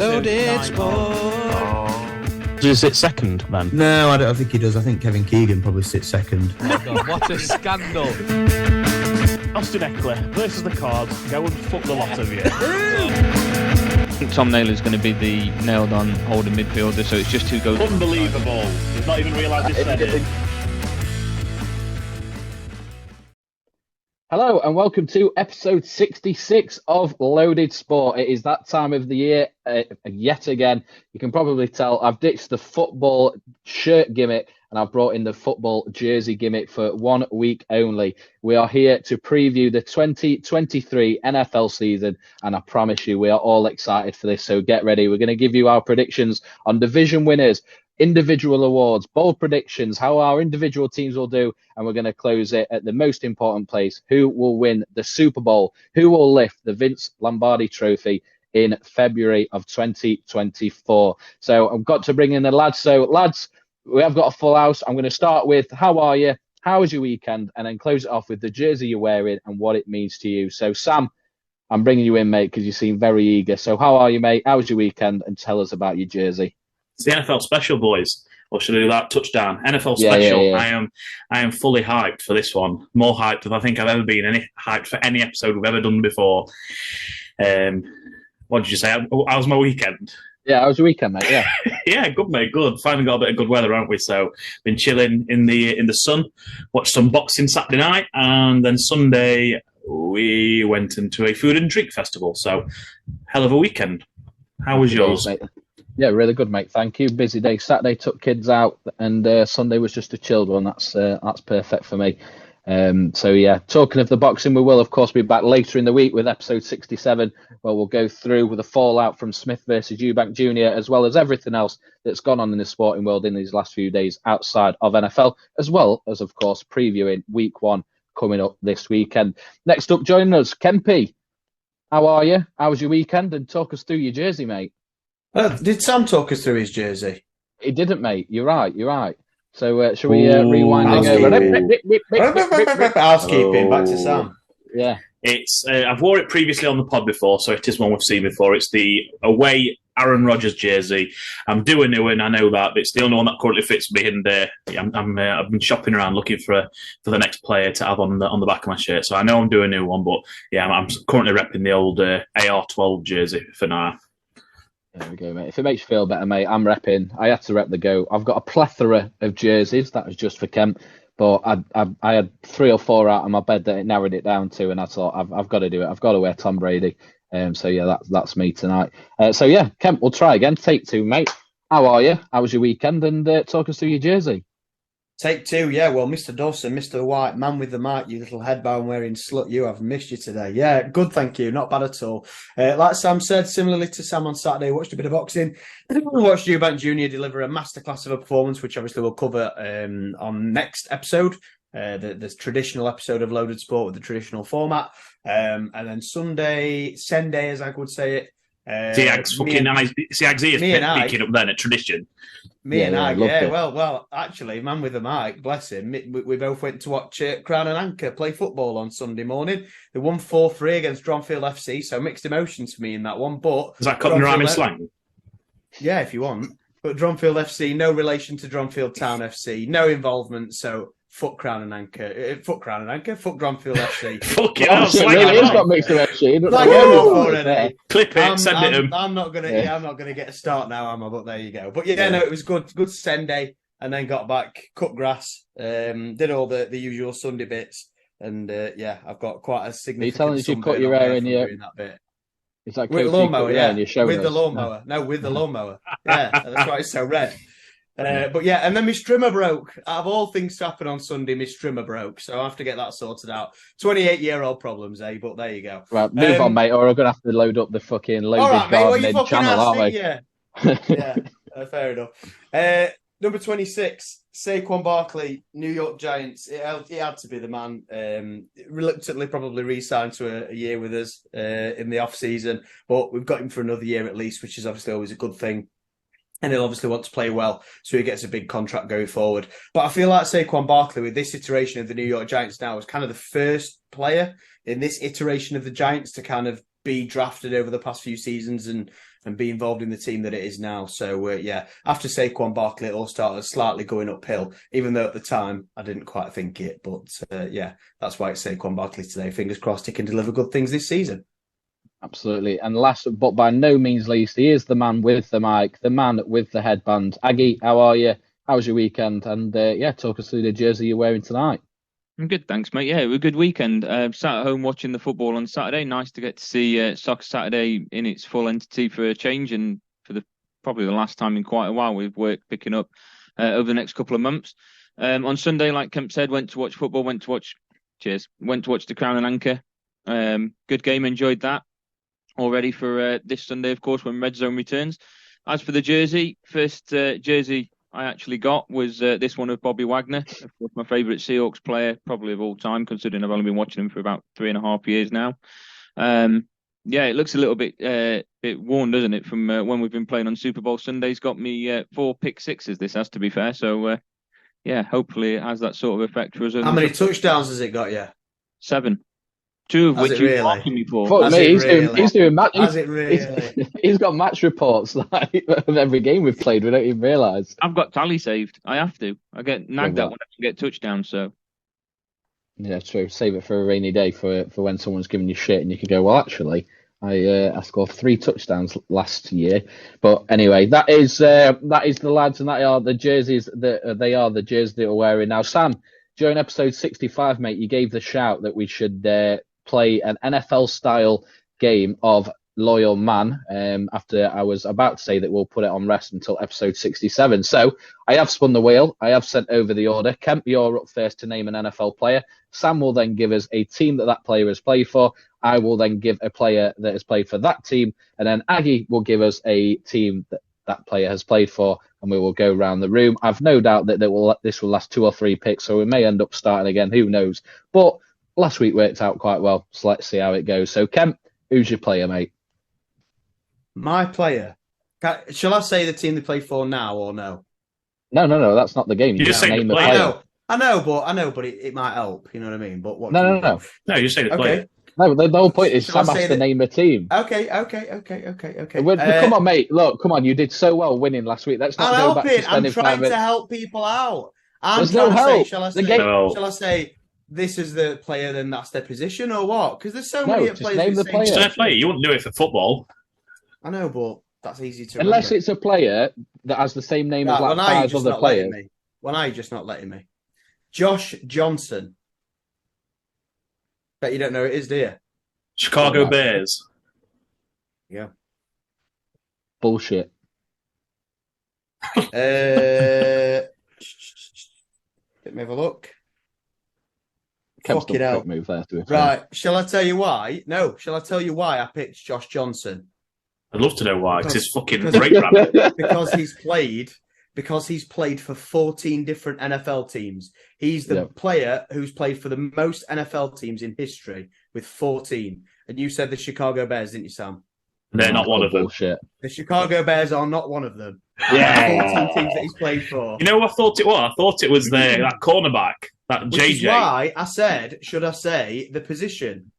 Loaded Sport. Does he sit second, man? No, I don't think he does. I think Kevin Keegan probably sits second. Oh God, what a scandal. Austin Eckler versus the Cards. Go and fuck the lot of you. I think Tom Naylor's going to be the nailed-on holding midfielder, so it's just who goes... Unbelievable. He's not even realised he said it. Hello and welcome to episode 66 of Loaded Sport. It is that time of the year yet again. You can probably tell I've ditched the football shirt gimmick and I've brought in the football jersey gimmick for 1 week only. We are here to preview the 2023 NFL season and I promise you we are all excited for this, so get ready. We're going to give you our predictions on division winners, individual awards, bold predictions, how our individual teams will do, and we're going to close it at the most important place: who will win the Super Bowl, who will lift the Vince Lombardi Trophy in February of 2024. So I've got to bring in the lads. So lads, we have got a full house. I'm going to start with how are you, how was your weekend, and then close it off with the jersey you're wearing and what it means to you. So Sam, I'm bringing you in, mate, because you seem very eager. So how are you, mate? How was your weekend? And tell us about your jersey. It's the NFL special, boys. Or should I do that? Touchdown. NFL special. Yeah. I am fully hyped for this one. More hyped than I think I've ever been. Hyped for any episode we've ever done before. What did you say? How was my weekend? Yeah, how was your weekend, mate? Yeah. Yeah, good, mate. Good. Finally got a bit of good weather, haven't we? So been chilling in the sun. Watched some boxing Saturday night, and then Sunday we went into a food and drink festival. So hell of a weekend. How was yours? Mate. Yeah, really good, mate. Thank you. Busy day. Saturday took kids out, and Sunday was just a chilled one. That's perfect for me. So yeah, talking of the boxing, we will of course be back later in the week with episode 67, where we'll go through with the fallout from Smith versus Eubank Jr., as well as everything else that's gone on in the sporting world in these last few days outside of NFL, as well as of course previewing week 1 coming up this weekend. Next up, joining us, Kempy. How are you? How was your weekend? And talk us through your jersey, mate. Did Sam talk us through his jersey? He didn't, mate. You're right. So shall we rewind and go? Housekeeping. Back to Sam. Yeah. It's I've wore it previously on the pod before, so it is one we've seen before. It's the away Aaron Rodgers jersey. I'm due a new one, I know that, but it's the only one that currently fits me. And I've been shopping around looking for the next player to have on the back of my shirt. So I know I'm doing a new one, but yeah, I'm currently repping the old AR12 jersey for now. There we go, mate. If it makes you feel better, mate, I'm repping. I had to rep the GOAT. I've got a plethora of jerseys. That was just for Kemp. But I had 3 or 4 out on my bed that it narrowed it down to, and I thought, I've got to do it. I've got to wear Tom Brady. So, yeah, that's me tonight. So, yeah, Kemp, we'll try again. Take 2, mate. How are you? How was your weekend? And talk us through your jersey. Take 2, yeah. Well, Mr. Dawson, Mr. White, man with the mic, you little headband wearing slut, you have missed you today. Yeah, good, thank you. Not bad at all. Like Sam said, similarly to Sam on Saturday, watched a bit of boxing. Watched Eubank Jr. deliver a masterclass of a performance, which obviously we'll cover on next episode, the traditional episode of Loaded Sport with the traditional format. And then Sunday, as I would say it. Siag's ears picking up then at tradition. Well, actually, man with the mic, bless him. We both went to watch Crown and Anchor play football on Sunday morning. They won 4-3 against Dronfield FC, so mixed emotions for me in that one. But is that cutting your arm in slang? Yeah, if you want. But Dronfield FC, no relation to Dronfield Town FC, no involvement. So fuck Crown and Anchor. Fuck Dronfield FC. Fuck it. Really is got mixed FC. Clip it, send it him. I'm not gonna get a start now, am I? But there you go. But yeah, no, it was good Sunday, and then got back, cut grass, did all the usual Sunday bits, and I've got quite a significant. Are you telling us you cut your hair in that bit? It's like with the lawnmower, yeah. With the lawnmower. No, with the lawnmower. Yeah, that's why it's so red. But yeah, and then my strimmer broke. Out of all things to happen on Sunday, my strimmer broke. So I have to get that sorted out. 28-year-old problems, eh? But there you go. Right, move on, mate, or I'm going to have to load up the fucking Loaded Gardening channel, aren't we? Yeah, fair enough. Number 26, Saquon Barkley, New York Giants. He had to be the man. Reluctantly probably re-signed to a year with us in the off-season. But we've got him for another year at least, which is obviously always a good thing. And he'll obviously want to play well, so he gets a big contract going forward. But I feel like Saquon Barkley, with this iteration of the New York Giants now, is kind of the first player in this iteration of the Giants to kind of be drafted over the past few seasons and be involved in the team that it is now. So, after Saquon Barkley, it all started slightly going uphill, even though at the time I didn't quite think it. But, that's why it's Saquon Barkley today. Fingers crossed he can deliver good things this season. Absolutely. And last but by no means least, he is the man with the mic, the man with the headband. Aggie, how are you? How was your weekend? And, talk us through the jersey you're wearing tonight. I'm good, thanks, mate. Yeah, it was a good weekend. Sat at home watching the football on Saturday. Nice to get to see Soccer Saturday in its full entity for a change, and for probably the last time in quite a while, with work picking up over the next couple of months. On Sunday, like Kemp said, went to watch football. Went to watch the Crown and Anchor. Good game, enjoyed that. All ready for this Sunday, of course, when Red Zone returns. As for the jersey, first jersey I actually got was this one of Bobby Wagner, of course, my favourite Seahawks player, probably of all time, considering I've only been watching him for about 3.5 years now. It looks a little bit worn, doesn't it, from when we've been playing on Super Bowl Sundays. Got me 4 pick sixes, this has to be fair. So, hopefully it has that sort of effect for us. How many touchdowns has it got you? 7. 2 of which you're asking me for. Fuck me, he's doing match. Has it really? He's got match reports of every game we've played. We don't even realise. I've got tally saved. I have to. I get nagged at when I get touchdowns. So yeah, true. Save it for a rainy day for when someone's giving you shit, and you can go, well, actually, I scored 3 touchdowns last year. But anyway, that is the lads, and that are the jerseys that they are the jerseys that we're wearing now. Sam, during episode 65, mate, you gave the shout that we should play an NFL-style game of Loyal Man, after I was about to say that we'll put it on rest until episode 67. So I have spun the wheel. I have sent over the order. Kemp, you're up first to name an NFL player. Sam will then give us a team that player has played for. I will then give a player that has played for that team. And then Aggie will give us a team that player has played for, and we will go round the room. I've no doubt that this will last 2 or 3 picks, so we may end up starting again. Who knows? But last week worked out quite well, so let's see how it goes. So, Kemp, who's your player, mate? My player. Shall I say the team they play for now or no? No, that's not the game. You just say the player. I know, but it might help. You know what I mean? But what? No. No, you say the player. No, the whole point is Sam has to name a team. Okay. Come on, mate. Look, come on. You did so well winning last week. Let's not go back to spending 5 minutes. I'm trying to help people out. There's no help. Shall I say this is the player, then that's their position, or what? Because there's so many players. Name the player. Just their player. You wouldn't do it for football. I know, but that's easy to unless remember. It's a player that has the same name as like 5 other players. Why are you just not letting me? Josh Johnson. Bet you don't know who it is, do you? Chicago Bears. Yeah. Bullshit. Let me have a look. Fucking hell. Move there, right. Shall I tell you why? No. Shall I tell you why I picked Josh Johnson? I'd love to know why. Because he's fucking great rabbit. Because he's played for 14 different NFL teams. He's the player who's played for the most NFL teams in history with 14. And you said the Chicago Bears, didn't you, Sam? They're not one of them. Bullshit. The Chicago Bears are not one of them. Yeah. 14 teams that he's played for. You know what I thought it was? I thought it was that cornerback, that Which JJ. is why I said, should I say the position?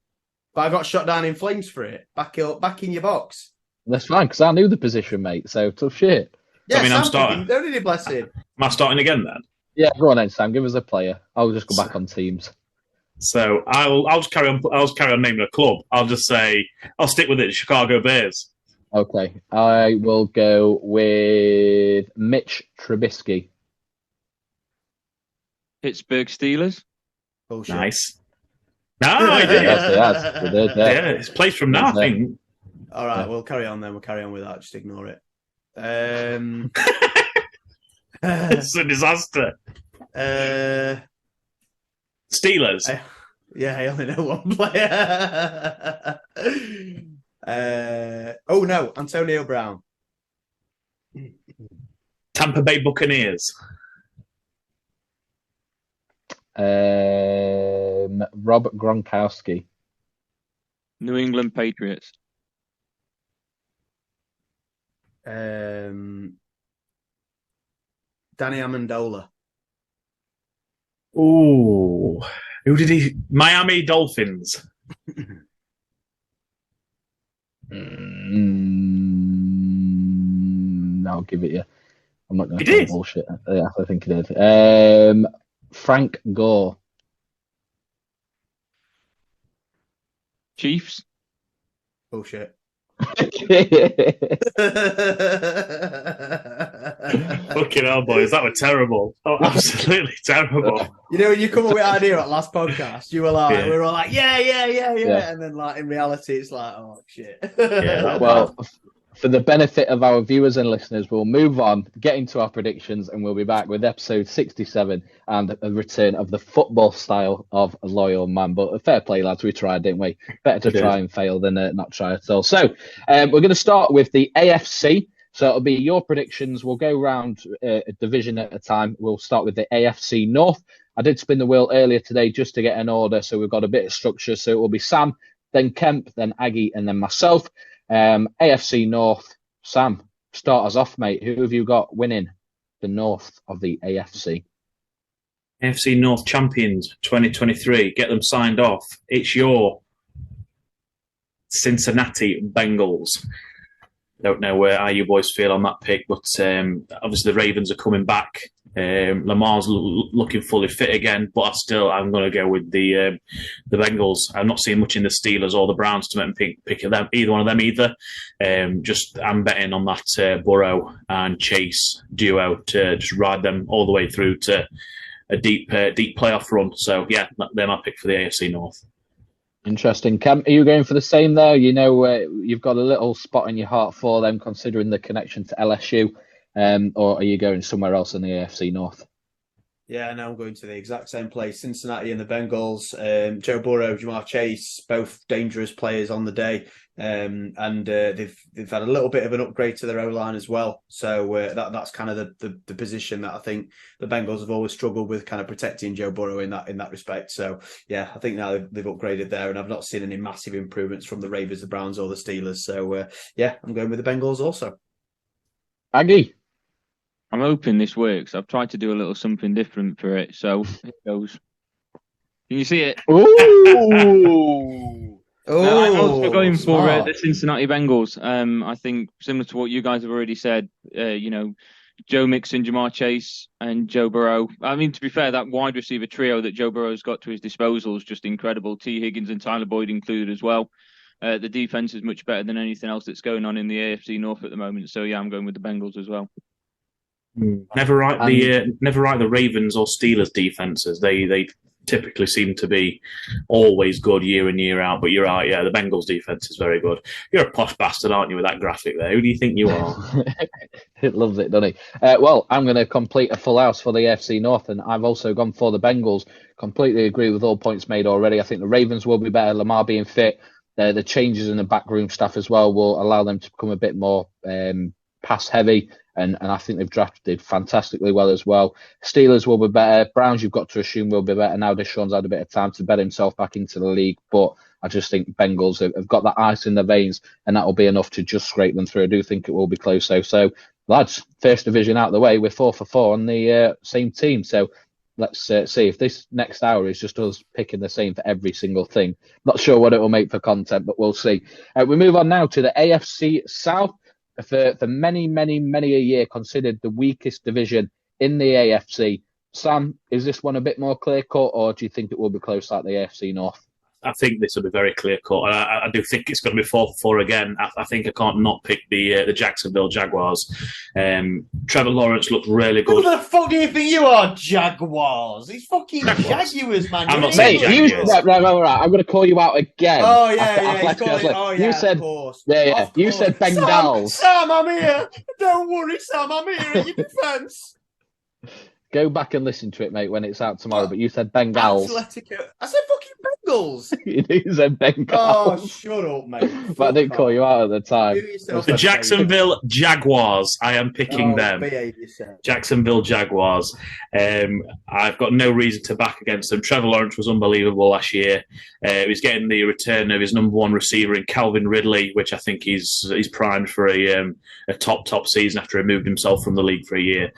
But I got shot down in flames for it. Back in your box. That's fine, because I knew the position, mate. So tough shit. Yeah, I mean, I'm starting. Don't need a blessing. Am I starting again then? Yeah, go on then, Sam. Give us a player. I'll just go back on teams. So I'll just carry on. I'll just carry on naming a club. I'll stick with it. Chicago Bears. Okay, I will go with Mitch Trubisky. Pittsburgh Steelers. Bullshit. Nice. No, I did. Yeah, it's placed from now, I think. All right, we'll carry on then. We'll carry on with that. Just ignore it. It's a disaster. Steelers. I only know one player. Antonio Brown. Tampa Bay Buccaneers. Rob Gronkowski. New England Patriots. Danny Amendola. Ooh. Who did he? Miami Dolphins. I'll give it you. I'm not going to You did? bullshit. Yeah, I think it did. Frank Gore. Chiefs. Bullshit. Fucking hell, boys, that was terrible. Oh, absolutely terrible. You know, when you come up with an idea at last podcast, you were like, Yeah. we were all like, yeah. Yeah. And then, like, in reality, it's like, oh, shit. Yeah, Well, for the benefit of our viewers and listeners, we'll move on, get into our predictions, and we'll be back with episode 67 and a return of the football style of a loyal man. But fair play, lads, we tried, didn't we? Better to try and fail than not try at all. So we're going to start with the AFC. So it'll be your predictions. We'll go round a division at a time. We'll start with the AFC North. I did spin the wheel earlier today just to get an order, so we've got a bit of structure. So it will be Sam, then Kemp, then Aggie, and then myself. AFC North. Sam, start us off, mate. Who have you got winning the North of the AFC? AFC North champions 2023. Get them signed off. It's your Cincinnati Bengals. Don't know how you boys feel on that pick, but obviously the Ravens are coming back. Lamar's looking fully fit again, but I'm going to go with the Bengals. I'm not seeing much in the Steelers or the Browns to make me pick them, either one of them either. I'm betting on that Burrow and Chase duo to just ride them all the way through to a deep playoff run. So yeah, they're my pick for the AFC North. Interesting. Cam, are you going for the same there? You know, you've got a little spot in your heart for them, considering the connection to LSU, or are you going somewhere else in the AFC North? Yeah, no, I'm going to the exact same place. Cincinnati and the Bengals. Joe Burrow, Jamar Chase, both dangerous players on the day, and they've had a little bit of an upgrade to their O-line as well. So that's kind of the position that I think the Bengals have always struggled with, kind of protecting Joe Burrow in that respect. So yeah, I think now they've upgraded there, and I've not seen any massive improvements from the Ravens, the Browns, or the Steelers. So yeah, I'm going with the Bengals also. Aggie. I'm hoping this works. I've tried to do a little something different for it, so it goes. Can you see it? Ooh! I'm also going for smart. the Cincinnati Bengals. I think similar to what you guys have already said, Joe Mixon, Jamar Chase, and Joe Burrow. I mean, to be fair, that wide receiver trio that Joe Burrow's got to his disposal is just incredible. T. Higgins and Tyler Boyd included as well. The defense is much better than anything else that's going on in the AFC North at the moment. So yeah, I'm going with the Bengals as well. Never write the Ravens or Steelers defenses. They typically seem to be always good year in, year out. But you're right, yeah, the Bengals defense is very good. You're a posh bastard, aren't you, with that graphic there? Who do you think you are? It loves it, doesn't he? Well, I'm going to complete a full house for the AFC North, and I've also gone for the Bengals. Completely agree with all points made already. I think the Ravens will be better. Lamar being fit, the changes in the backroom staff as well will allow them to become a bit more pass heavy. And I think they've drafted fantastically well as well. Steelers will be better. Browns, you've got to assume, will be better. Now Deshaun's had a bit of time to bet himself back into the league. But I just think Bengals have got that ice in their veins, and that will be enough to just scrape them through. I do think it will be close, though. So, lads, first division out of the way. We're 4 for 4 on the same team. So let's see if this next hour is just us picking the same for every single thing. Not sure what it will make for content, but we'll see. We move on now to the AFC South. For many a year considered the weakest division in the AFC. Sam, is this one a bit more clear-cut, or do you think it will be close like the AFC North? I think this will be very clear-cut. I do think it's going to be 4 for 4 again. I think I can't not pick the Jacksonville Jaguars. Trevor Lawrence looked really good. Who the fuck do you think you are, Jaguars? He's fucking Jaguars, man. I'm not saying Jaguars. Right. I'm going to call you out again. Oh, yeah. You said, of course. Yeah. You said Bengals. Sam, I'm here. Don't worry, Sam. I'm here in your defence. Go back and listen to it, mate, when it's out tomorrow. But you said Bengals. Atletico. I said fucking Bengals. You said Bengals. Oh, shut up, mate. But I didn't call you out at the time. The Jacksonville Jaguars. I am picking them. Behave yourself. Jacksonville Jaguars. I've got no reason to back against them. Trevor Lawrence was unbelievable last year. He's getting the return of his number one receiver in Calvin Ridley, which I think he's primed for a top season after he moved himself from the league for a year.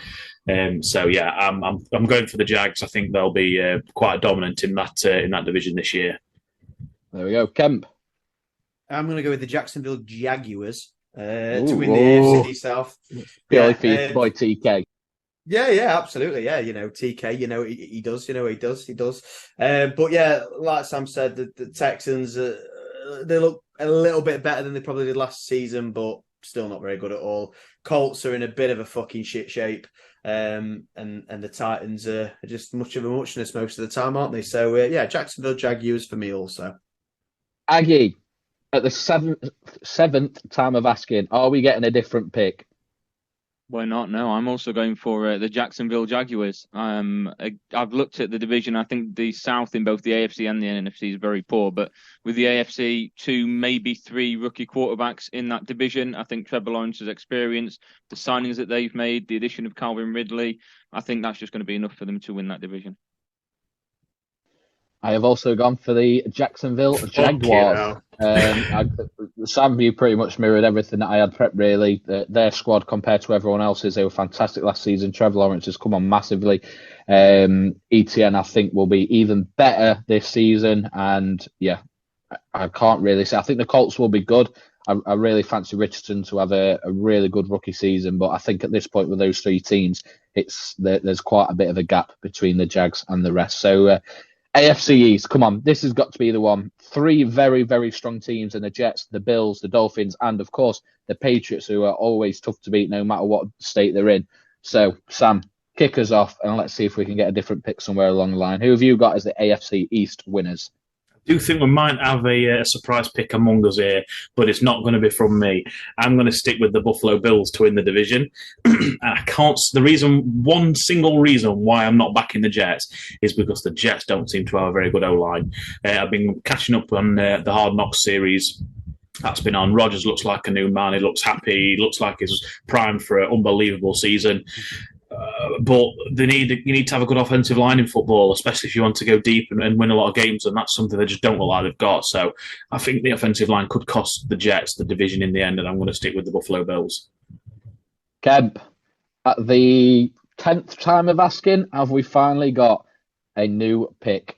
So yeah, I'm going for the Jags. I think they'll be quite dominant in that division this year. There we go, Kemp. I'm going to go with the Jacksonville Jaguars to win the AFC South. Purely for your boy TK. Yeah, absolutely. Yeah, TK, he does. He does. But yeah, like Sam said, the Texans, they look a little bit better than they probably did last season, but still not very good at all. Colts are in a bit of a fucking shit shape. And the Titans are just much of a muchness most of the time, aren't they? So, yeah, Jacksonville Jaguars for me also. Aggie, at the seventh time of asking, are we getting a different pick? Why not? No, I'm also going for the Jacksonville Jaguars. I've looked at the division. I think the South in both the AFC and the NFC is very poor, but with the AFC, 2, maybe 3 rookie quarterbacks in that division. I think Trevor Lawrence's experience, the signings that they've made, the addition of Calvin Ridley, I think that's just going to be enough for them to win that division. I have also gone for the Jacksonville Jaguars. Sam, you pretty much mirrored everything that I had prepped, really. Their squad compared to everyone else's, they were fantastic last season. Trevor Lawrence has come on massively. ETN, I think, will be even better this season. And yeah, I can't really say. I think the Colts will be good. I really fancy Richardson to have a really good rookie season. But I think at this point with those 3 teams, there's quite a bit of a gap between the Jags and the rest. So, AFC East, come on, this has got to be the one. 3 very, very strong teams in the Jets, the Bills, the Dolphins, and of course the Patriots, who are always tough to beat no matter what state they're in. So, Sam, kick us off and let's see if we can get a different pick somewhere along the line. Who have you got as the AFC East winners? I do think we might have a surprise pick among us here, but it's not going to be from me. I'm going to stick with the Buffalo Bills to win the division. One single reason why I'm not backing the Jets is because the Jets don't seem to have a very good O-line. I've been catching up on the Hard Knocks series. That's been on. Rodgers looks like a new man. He looks happy. He looks like he's primed for an unbelievable season. But you need to have a good offensive line in football, especially if you want to go deep and win a lot of games, and that's something they just don't look like they've got. So I think the offensive line could cost the Jets the division in the end, and I'm going to stick with the Buffalo Bills. Kemp, at the 10th time of asking, have we finally got a new pick?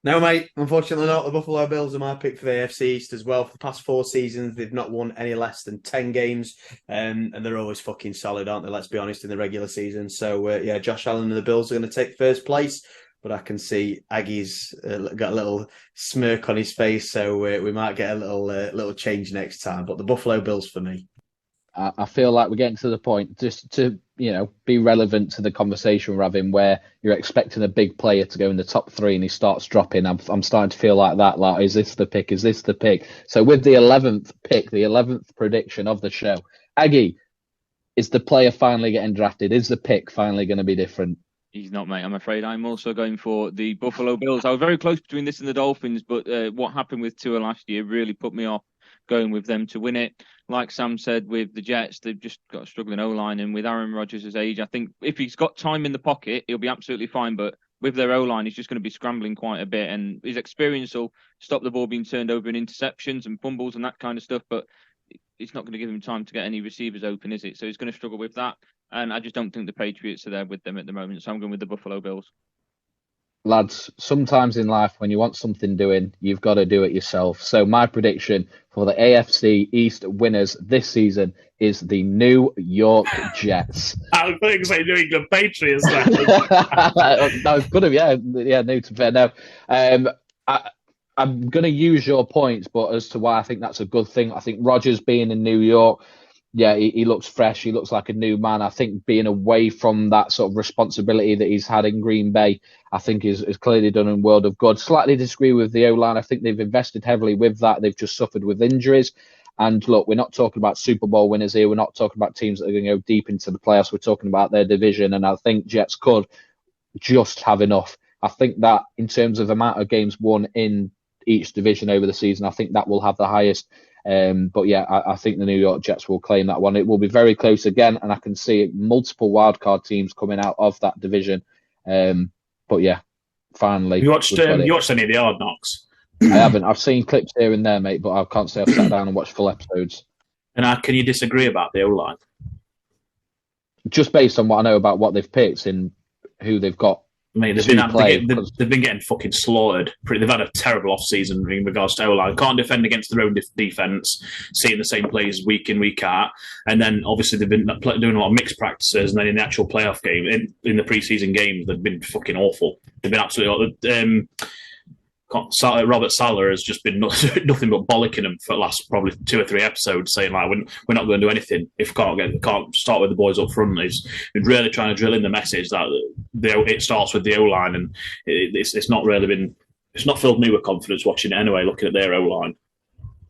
No, mate, unfortunately not. The Buffalo Bills are my pick for the AFC East as well. For the past 4 seasons, they've not won any less than 10 games, and they're always fucking solid, aren't they? Let's be honest, in the regular season. So, yeah, Josh Allen and the Bills are going to take first place, but I can see Aggie's got a little smirk on his face, so we might get a little change next time. But the Buffalo Bills for me. I feel like we're getting to the point, just to be relevant to the conversation we're having, where you're expecting a big player to go in the top 3 and he starts dropping. I'm starting to feel like that. Like, is this the pick? Is this the pick? So with the 11th pick, the 11th prediction of the show, Aggie, is the player finally getting drafted? Is the pick finally going to be different? He's not, mate. I'm afraid I'm also going for the Buffalo Bills. I was very close between this and the Dolphins, but what happened with Tua last year really put me off going with them to win it. Like Sam said, with the Jets, they've just got a struggling O-line, and with Aaron Rodgers' age, I think if he's got time in the pocket, he'll be absolutely fine, but with their O-line, he's just going to be scrambling quite a bit, and his experience will stop the ball being turned over in interceptions and fumbles and that kind of stuff, but it's not going to give him time to get any receivers open, is it? So he's going to struggle with that, and I just don't think the Patriots are there with them at the moment, so I'm going with the Buffalo Bills. Lads, sometimes in life, when you want something doing, you've got to do it yourself. So my prediction for the AFC East winners this season is the New York Jets. I was going to say New England Patriots. No, could have, yeah, no, to be fair, no. I'm going to use your points, but as to why I think that's a good thing, I think Rodgers being in New York, yeah, he looks fresh. He looks like a new man. I think being away from that sort of responsibility that he's had in Green Bay, I think is clearly done in world of good. Slightly disagree with the O-line. I think they've invested heavily with that. They've just suffered with injuries. And look, we're not talking about Super Bowl winners here. We're not talking about teams that are going to go deep into the playoffs. We're talking about their division. And I think Jets could just have enough. I think that in terms of amount of games won in each division over the season, I think that will have the highest. But yeah, I think the New York Jets will claim that one. It will be very close again, and I can see multiple wildcard teams coming out of that division. But yeah, finally. You watched any of the Hard Knocks? I haven't. I've seen clips here and there, mate, but I can't say I've sat down and watched full episodes. And can you disagree about the O-line? Just based on what I know about what they've picked and who they've got Mate, they've been getting fucking slaughtered. They've had a terrible off-season in regards to O-line. Can't defend against their own defence, seeing the same players week in, week out. And then, obviously, they've been doing a lot of mixed practices. And then in the actual playoff game, in the pre-season games, they've been fucking awful. They've been absolutely... Robert Saleh has just been nothing but bollocking them for the last probably 2 or 3 episodes, saying like we're not going to do anything if we can't start with the boys up front. He's been really trying to drill in the message that it starts with the O line, and it's not filled me with confidence watching it anyway. Looking at their O line.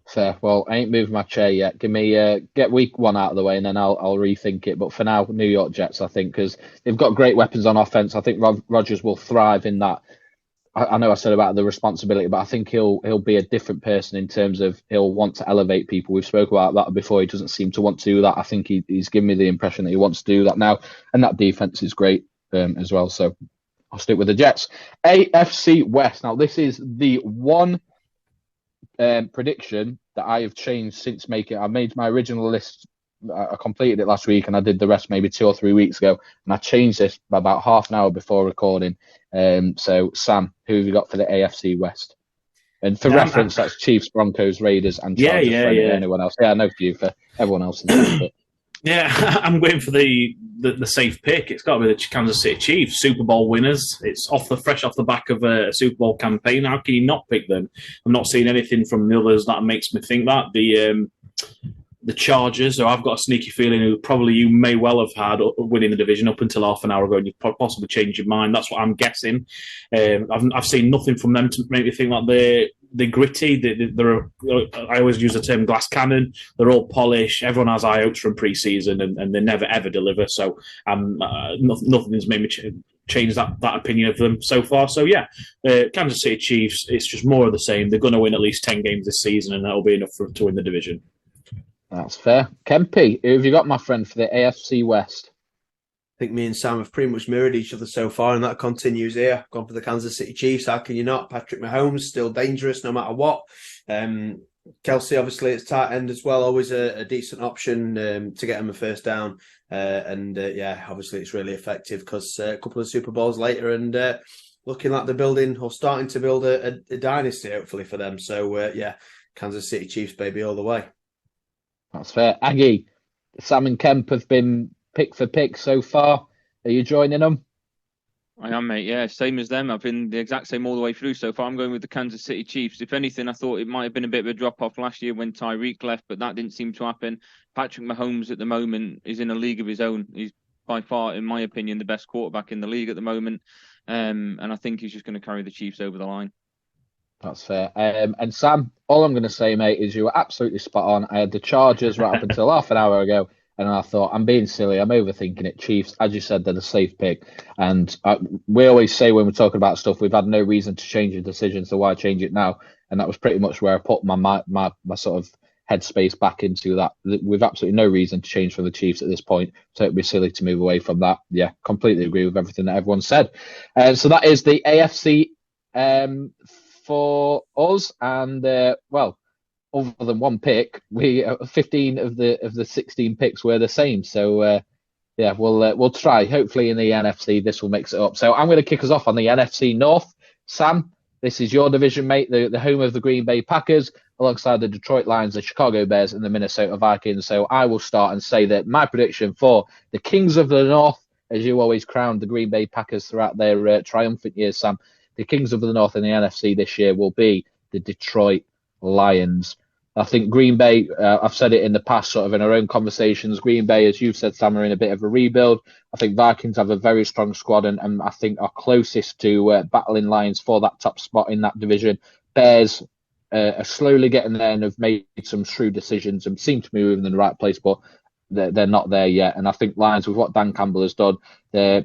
Fair. Well, I ain't moved my chair yet. Give me get week 1 out of the way, and then I'll rethink it. But for now, New York Jets, I think, because they've got great weapons on offense. I think Rodgers will thrive in that. I know I said about the responsibility, but I think he'll be a different person in terms of he'll want to elevate people. We've spoken about that before. He doesn't seem to want to do that. I think he's given me the impression that he wants to do that now, and that defense is great as well. So I'll stick with the Jets. AFC West. Now this is the one prediction that I have changed since making. I made my original list. I completed it last week, and I did the rest maybe 2 or 3 weeks ago, and I changed this about half an hour before recording. So, Sam, who have you got for the AFC West? And for reference, that's Chiefs, Broncos, Raiders, and Chargers. Yeah. Anyone else? Yeah, I know for you, for everyone else. Yeah, I'm going for the safe pick. It's got to be the Kansas City Chiefs, Super Bowl winners. It's fresh off the back of a Super Bowl campaign. How can you not pick them? I'm not seeing anything from the others that makes me think that. The Chargers, or I've got a sneaky feeling who probably you may well have had winning the division up until half an hour ago, and you've possibly changed your mind. That's what I'm guessing. I've seen nothing from them to make me think like they're gritty. I always use the term glass cannon. They're all polished. Everyone has high hopes from pre-season, and they never ever deliver. So nothing has made me change that opinion of them so far. So yeah, Kansas City Chiefs. It's just more of the same. They're going to win at least 10 games this season, and that'll be enough to win the division. That's fair. Kempy, who have you got, my friend, for the AFC West? I think me and Sam have pretty much mirrored each other so far, and that continues here. Gone for the Kansas City Chiefs. How can you not? Patrick Mahomes, still dangerous no matter what. Kelsey, obviously, it's tight end as well. Always a decent option to get him a first down. Obviously, it's really effective because a couple of Super Bowls later and looking like they're building or starting to build a dynasty, hopefully, for them. So, Kansas City Chiefs, baby, all the way. That's fair. Aggie, Sam and Kemp have been pick for pick so far. Are you joining them? I am, mate. Yeah, same as them. I've been the exact same all the way through so far. I'm going with the Kansas City Chiefs. If anything, I thought it might have been a bit of a drop-off last year when Tyreek left, but that didn't seem to happen. Patrick Mahomes at the moment is in a league of his own. He's by far, in my opinion, the best quarterback in the league at the moment. And I think he's just going to carry the Chiefs over the line. That's fair. And Sam, all I'm going to say, mate, is you were absolutely spot on. I had the Chargers right up until half an hour ago, and I thought, I'm being silly. I'm overthinking it. Chiefs, as you said, they're the safe pick. And we always say when we're talking about stuff, we've had no reason to change the decision, so why change it now? And that was pretty much where I put my sort of headspace back into that. We've absolutely no reason to change for the Chiefs at this point, so it'd be silly to move away from that. Yeah, completely agree with everything that everyone said. So that is the AFC for us, and other than one pick, 15 of the 16 picks were the same. So we'll try. Hopefully in the NFC this will mix it up. So I'm going to kick us off on the NFC North. Sam, this is your division, mate. The home of the Green Bay Packers, alongside the Detroit Lions, the Chicago Bears, and the Minnesota Vikings. So I will start and say that my prediction for the Kings of the North, as you always crowned the Green Bay Packers throughout their triumphant years, Sam, the Kings of the North in the NFC this year will be the Detroit Lions. I think Green Bay, I've said it in the past, sort of in our own conversations, Green Bay, as you've said, Sam, are in a bit of a rebuild. I think Vikings have a very strong squad and I think are closest to battling Lions for that top spot in that division. Bears are slowly getting there and have made some shrewd decisions and seem to be moving in the right place, but they're not there yet. And I think Lions, with what Dan Campbell has done, their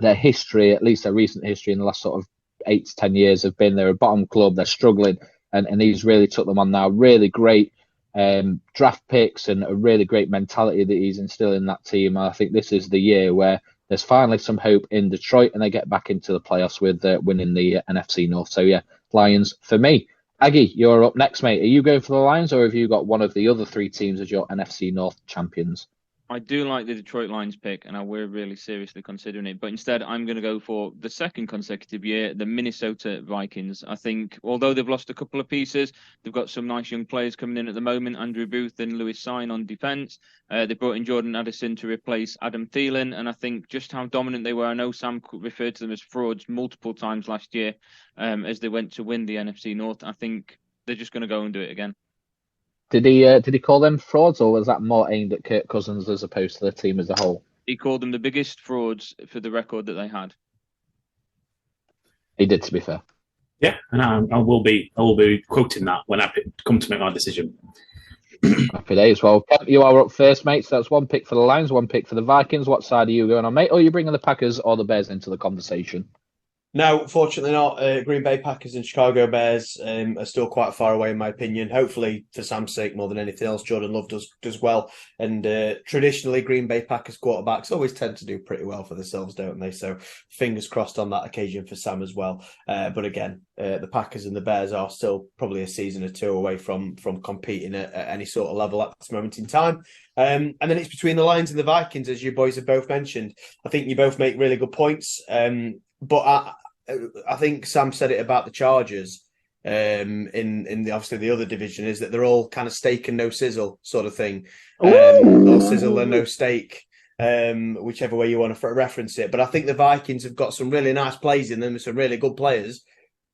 history, at least their recent history in the last sort of 8 to 10 years, have been they're a bottom club, they're struggling, and he's really took them on now. Really great draft picks and a really great mentality that he's instilling in that team. I think this is the year where there's finally some hope in Detroit and they get back into the playoffs with winning the NFC North. So yeah, Lions for me. Aggie, you're up next, mate. Are you going for the Lions, or have you got one of the other 3 teams as your NFC North champions? I do like the Detroit Lions pick, and we're really seriously considering it. But instead, I'm going to go for the second consecutive year, the Minnesota Vikings. I think, although they've lost a couple of pieces, they've got some nice young players coming in at the moment. Andrew Booth and Lewis Sine on defense. They brought in Jordan Addison to replace Adam Thielen, and I think just how dominant they were. I know Sam referred to them as frauds multiple times last year as they went to win the NFC North. I think they're just going to go and do it again. Did he call them frauds, or was that more aimed at Kirk Cousins as opposed to the team as a whole? He called them the biggest frauds for the record that they had. He did, to be fair. Yeah, and I will be quoting that when I come to make my decision. Happy days. Well, Kemp, you are up first, mate. So that's one pick for the Lions, one pick for the Vikings. What side are you going on, mate? Or are you bringing the Packers or the Bears into the conversation? No, fortunately not. Green Bay Packers and Chicago Bears are still quite far away, in my opinion. Hopefully, for Sam's sake, more than anything else, Jordan Love does well. And traditionally, Green Bay Packers quarterbacks always tend to do pretty well for themselves, don't they? So fingers crossed on that occasion for Sam as well. But again, the Packers and the Bears are still probably a season or two away from competing at any sort of level at this moment in time. And then it's between the Lions and the Vikings, as you boys have both mentioned. I think you both make really good points. But I think Sam said it about the Chargers in the obviously the other division, is that they're all kind of steak and no sizzle sort of thing, or sizzle and no steak, whichever way you want to reference it. But I think the Vikings have got some really nice plays in them, some really good players,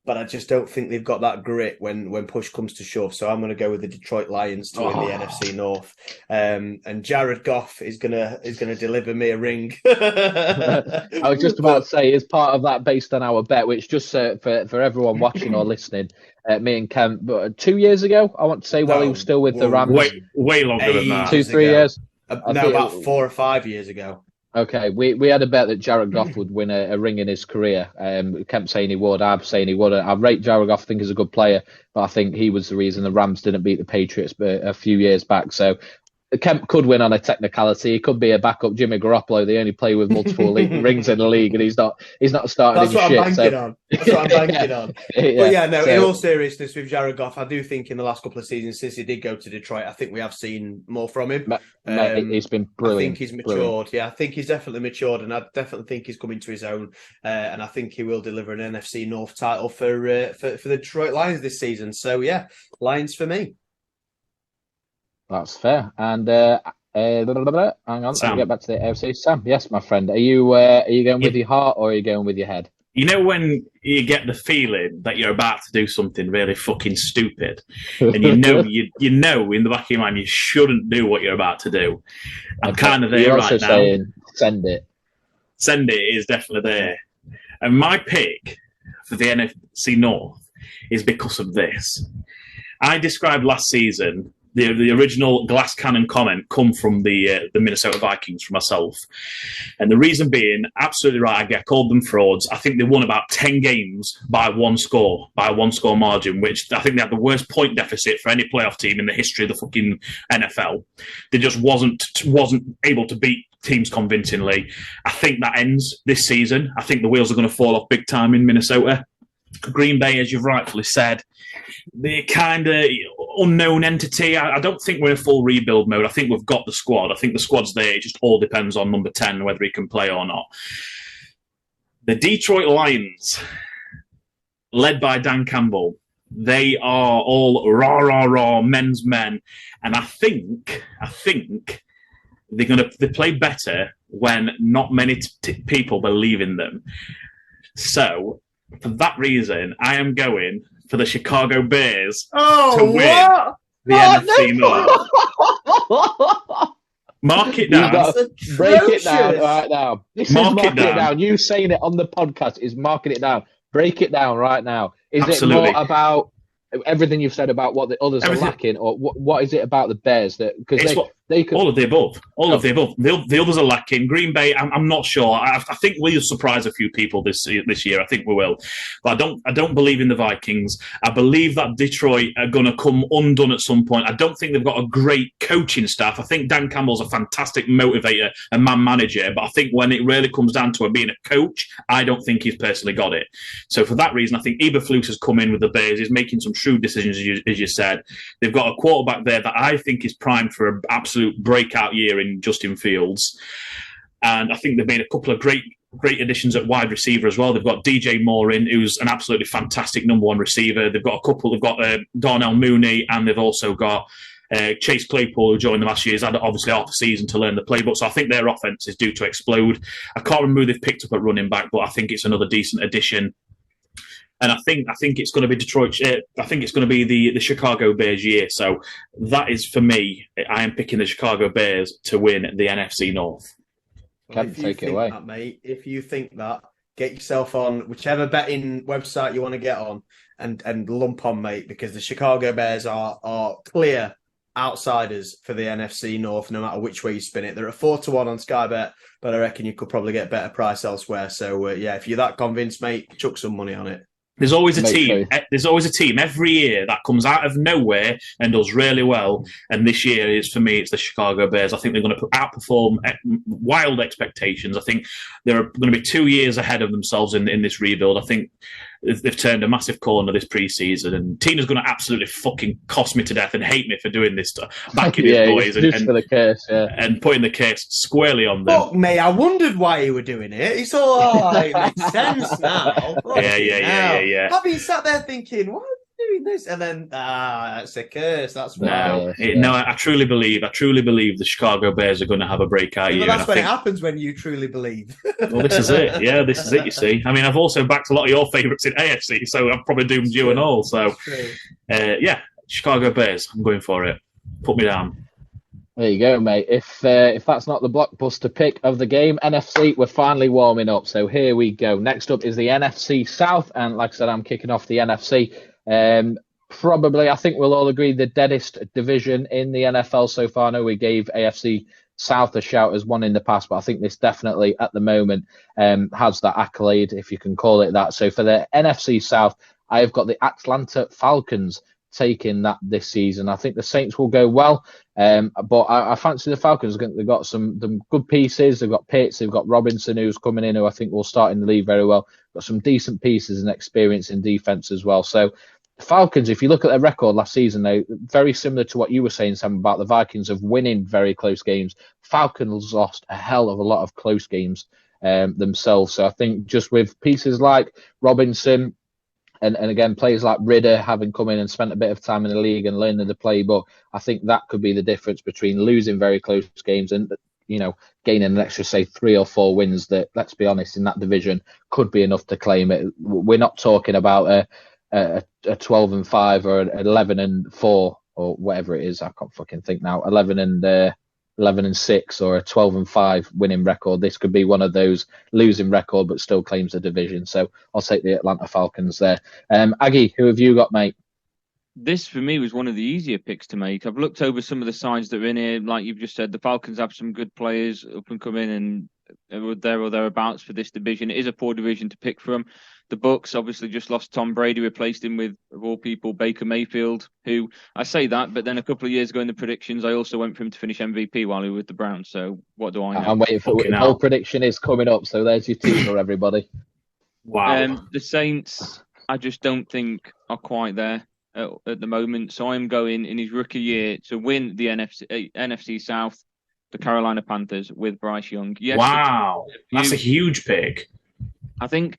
but I just don't think they've got that grit when push comes to shove. So I'm going to go with the Detroit Lions to win the NFC North. And Jared Goff is gonna deliver me a ring. I was just about to say, as part of that, based on our bet, which just for everyone watching or listening, me and Kemp, 2 years ago, I want to say, while he was still with the Rams. Way longer than that. 2-3 years. No, about 4 or 5 years ago. Okay, we had a bet that Jared Goff would win a ring in his career. Kemp saying he would, I'm saying he wouldn't. I rate Jared Goff, I think he's a good player, but I think he was the reason the Rams didn't beat the Patriots a few years back. So Kemp could win on a technicality. He could be a backup Jimmy Garoppolo. They only play with multiple rings in the league, and he's not starting. That's what I'm banking on. That's what I'm banking on. But in all seriousness, with Jared Goff, I do think in the last couple of seasons since he did go to Detroit, I think we have seen more from him. He's been brilliant. I think he's matured. Brilliant. Yeah, I think he's definitely matured, and I definitely think he's coming to his own. And I think he will deliver an NFC North title for the Detroit Lions this season. So yeah, Lions for me. That's fair. And hang on, I'll get back to the AFC. Sam, yes, my friend. Are you going with your heart or are you going with your head? You know when you get the feeling that you're about to do something really fucking stupid, and you know in the back of your mind you shouldn't do what you're about to do. I'm kind of there right now. Saying, send it. Send it is definitely there. And my pick for the NFC North is because of this. I described last season. The original glass cannon comment come from the Minnesota Vikings, from myself. And the reason being, absolutely right, I called them frauds. I think they won about 10 games by one score margin, which I think they had the worst point deficit for any playoff team in the history of the fucking NFL. They just wasn't able to beat teams convincingly. I think that ends this season. I think the wheels are going to fall off big time in Minnesota. Green Bay, as you've rightfully said, they're kind of unknown entity. I don't think we're in full rebuild mode. I think we've got the squad. I think the squad's there. It just all depends on number 10, whether he can play or not. The Detroit Lions, led by Dan Campbell, they are all rah, men's men. And I think they play better when not many people believe in them. So, for that reason, I am going for the Chicago Bears to win the NFC North. Mark it down. Break it down right now. This is mark it down. You saying it on the podcast is marking it down. Break it down right now. Is Absolutely. It more about everything you've said about what the others are lacking, or what is it about the Bears that because they could... all of the above, of the above. The others are lacking. Green Bay, I'm not sure. I think we'll surprise a few people this year. I think we will, but I don't believe in the Vikings. I believe that Detroit are going to come undone at some point. I don't think they've got a great coaching staff. I think Dan Campbell's a fantastic motivator and man manager, but I think when it really comes down to being a coach, I don't think he's personally got it. So for that reason, I think Eberflus has come in with the Bears. He's making some shrewd decisions, as you said. They've got a quarterback there that I think is primed for an absolute absolute breakout year in Justin Fields. And I think they've made a couple of great additions at wide receiver as well. They've got DJ Moore in, who's an absolutely fantastic number one receiver. They've got Darnell Mooney, and they've also got Chase Claypool, who joined them last year. He's had obviously half a season to learn the playbook, so I think their offense is due to explode. I can't remember who they've picked up at running back, but I think it's another decent addition. And I think it's going to be Detroit. I think it's going to be the Chicago Bears year. So that is, for me, I am picking the Chicago Bears to win the NFC North. Well, if you take it away, that, mate. If you think that, get yourself on whichever betting website you want to get on, and lump on, mate, because the Chicago Bears are clear outsiders for the NFC North, no matter which way you spin it. They're at 4-1 on Sky Bet, but I reckon you could probably get a better price elsewhere. So if you're that convinced, mate, chuck some money on it. There's always a team. There's always a team every year that comes out of nowhere and does really well. And this year is, for me, it's the Chicago Bears. I think they're going to outperform wild expectations. I think they're going to be 2 years ahead of themselves in this rebuild. I think they've turned a massive corner this preseason, and Tina's going to absolutely fucking cost me to death and hate me for doing this, backing his boys for the case, and putting the case squarely on them. Fuck me, I wondered why you were doing it. It's all it makes sense now. Yeah. I've been sat there thinking, why are you doing this? And then, that's a curse. That's why. No, I truly believe the Chicago Bears are going to have a breakout year. That's when it happens, when you truly believe. Well, this is it. Yeah, this is it, you see. I mean, I've also backed a lot of your favourites in AFC, so I've probably doomed you and all. So, Chicago Bears, I'm going for it. Put me down. There you go, mate. If that's not the blockbuster pick of the game, NFC, we're finally warming up. So here we go. Next up is the NFC South. And like I said, I'm kicking off the NFC. Probably, I think we'll all agree, the deadest division in the NFL so far. I know we gave AFC South a shout as one in the past, but I think this definitely at the moment has that accolade, if you can call it that. So for the NFC South, I've got the Atlanta Falcons taking that this season. I think the Saints will go well, but I fancy the Falcons. They've got some good pieces. They've got Pitts, they've got Robinson, who's coming in, who I think will start in the league very well. Got some decent pieces and experience in defense as well. So the Falcons, if you look at their record last season, they very similar to what you were saying, Sam, about the Vikings of winning very close games. Falcons lost a hell of a lot of close games themselves. So I think just with pieces like Robinson, and again, players like Ridder having come in and spent a bit of time in the league and learning the playbook, I think that could be the difference between losing very close games and, gaining an extra, say, 3 or 4 wins that, let's be honest, in that division could be enough to claim it. We're not talking about a 12-5 or an 11-4 or whatever it is. I can't fucking think now. 11-6 or a 12-5 winning record. This could be one of those losing record but still claims the division. So I'll take the Atlanta Falcons there. Aggie, who have you got, mate? This for me was one of the easier picks to make. I've looked over some of the sides that are in here. Like you've just said, the Falcons have some good players up and coming and there or thereabouts for this division. It is a poor division to pick from. The Bucs obviously just lost Tom Brady, replaced him with, of all people, Baker Mayfield, who, I say that, but then a couple of years ago in the predictions, I also went for him to finish MVP while he was with the Browns. So what do I know? I'm waiting for the whole prediction is coming up. So there's your teaser, everybody. Wow. The Saints, I just don't think are quite there at the moment. So I'm going in his rookie year to win the NFC South, the Carolina Panthers with Bryce Young. Yes, wow. That's a huge pick. I think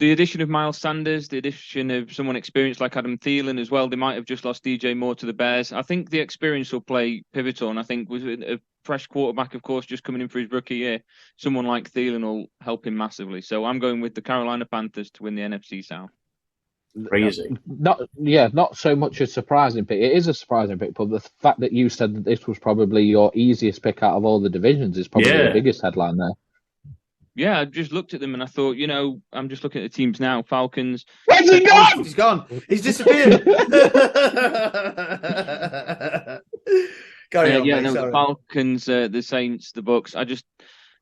the addition of Miles Sanders, the addition of someone experienced like Adam Thielen as well, they might have just lost DJ Moore to the Bears. I think the experience will play pivotal, and I think with a fresh quarterback, of course, just coming in for his rookie year, someone like Thielen will help him massively. So I'm going with the Carolina Panthers to win the NFC South. Crazy. Not so much a surprising pick. It is a surprising pick, but the fact that you said that this was probably your easiest pick out of all the divisions is probably the biggest headline there. Yeah, I just looked at them and I thought, I'm just looking at the teams now. Falcons. Where's he gone? He's gone. He's disappeared. Carry on, mate, the Falcons, the Saints, the Bucs.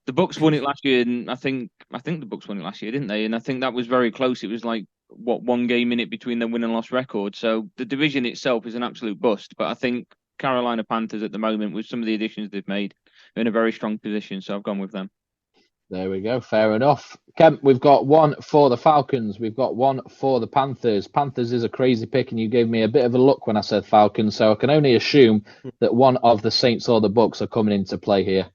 The Bucs won it last year, and I think the Bucs won it last year, didn't they? And I think that was very close. It was like one game in it between their win and loss record. So the division itself is an absolute bust. But I think Carolina Panthers at the moment, with some of the additions they've made, are in a very strong position. So I've gone with them. There we go. Fair enough. Kemp, we've got one for the Falcons. We've got one for the Panthers. Panthers is a crazy pick, and you gave me a bit of a look when I said Falcons, so I can only assume that one of the Saints or the Bucks are coming into play here.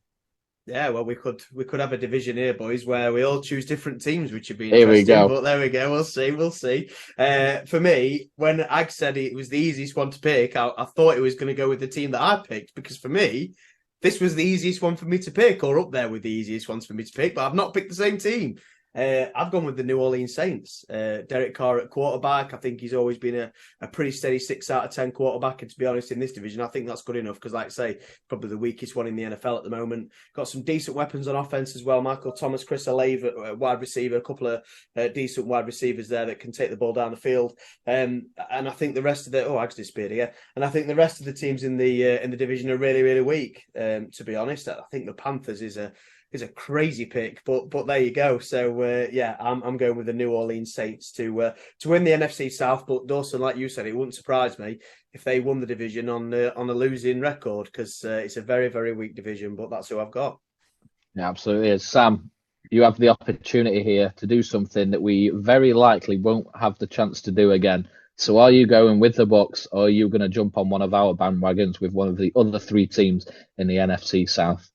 Yeah, well, we could have a division here, boys, where we all choose different teams, which would be Here we interesting. go. But there we go. We'll see. For me, when Ag said it was the easiest one to pick, I thought it was going to go with the team that I picked, because for me, this was the easiest one for me to pick, or up there with the easiest ones for me to pick. But I've not picked the same team. I've gone with the New Orleans Saints. Derek Carr at quarterback. I think he's always been a pretty steady 6 out of 10 quarterback. And to be honest, in this division, I think that's good enough because, like I say, probably the weakest one in the NFL at the moment. Got some decent weapons on offense as well. Michael Thomas, Chris Olave at wide receiver, a couple of decent wide receivers there that can take the ball down the field. And I think the rest of Ag's disappeared here. And I think the rest of the teams in the division are really, really weak. To be honest, I think the Panthers is a crazy pick, but there you go. So I'm going with the New Orleans Saints to win the NFC South. But Dawson, like you said, it wouldn't surprise me if they won the division on a losing record, because it's a very, very weak division. But that's who I've got. Yeah, absolutely is. Sam, you have the opportunity here to do something that we very likely won't have the chance to do again. So are you going with the Bucks, or are you going to jump on one of our bandwagons with one of the other 3 teams in the NFC South?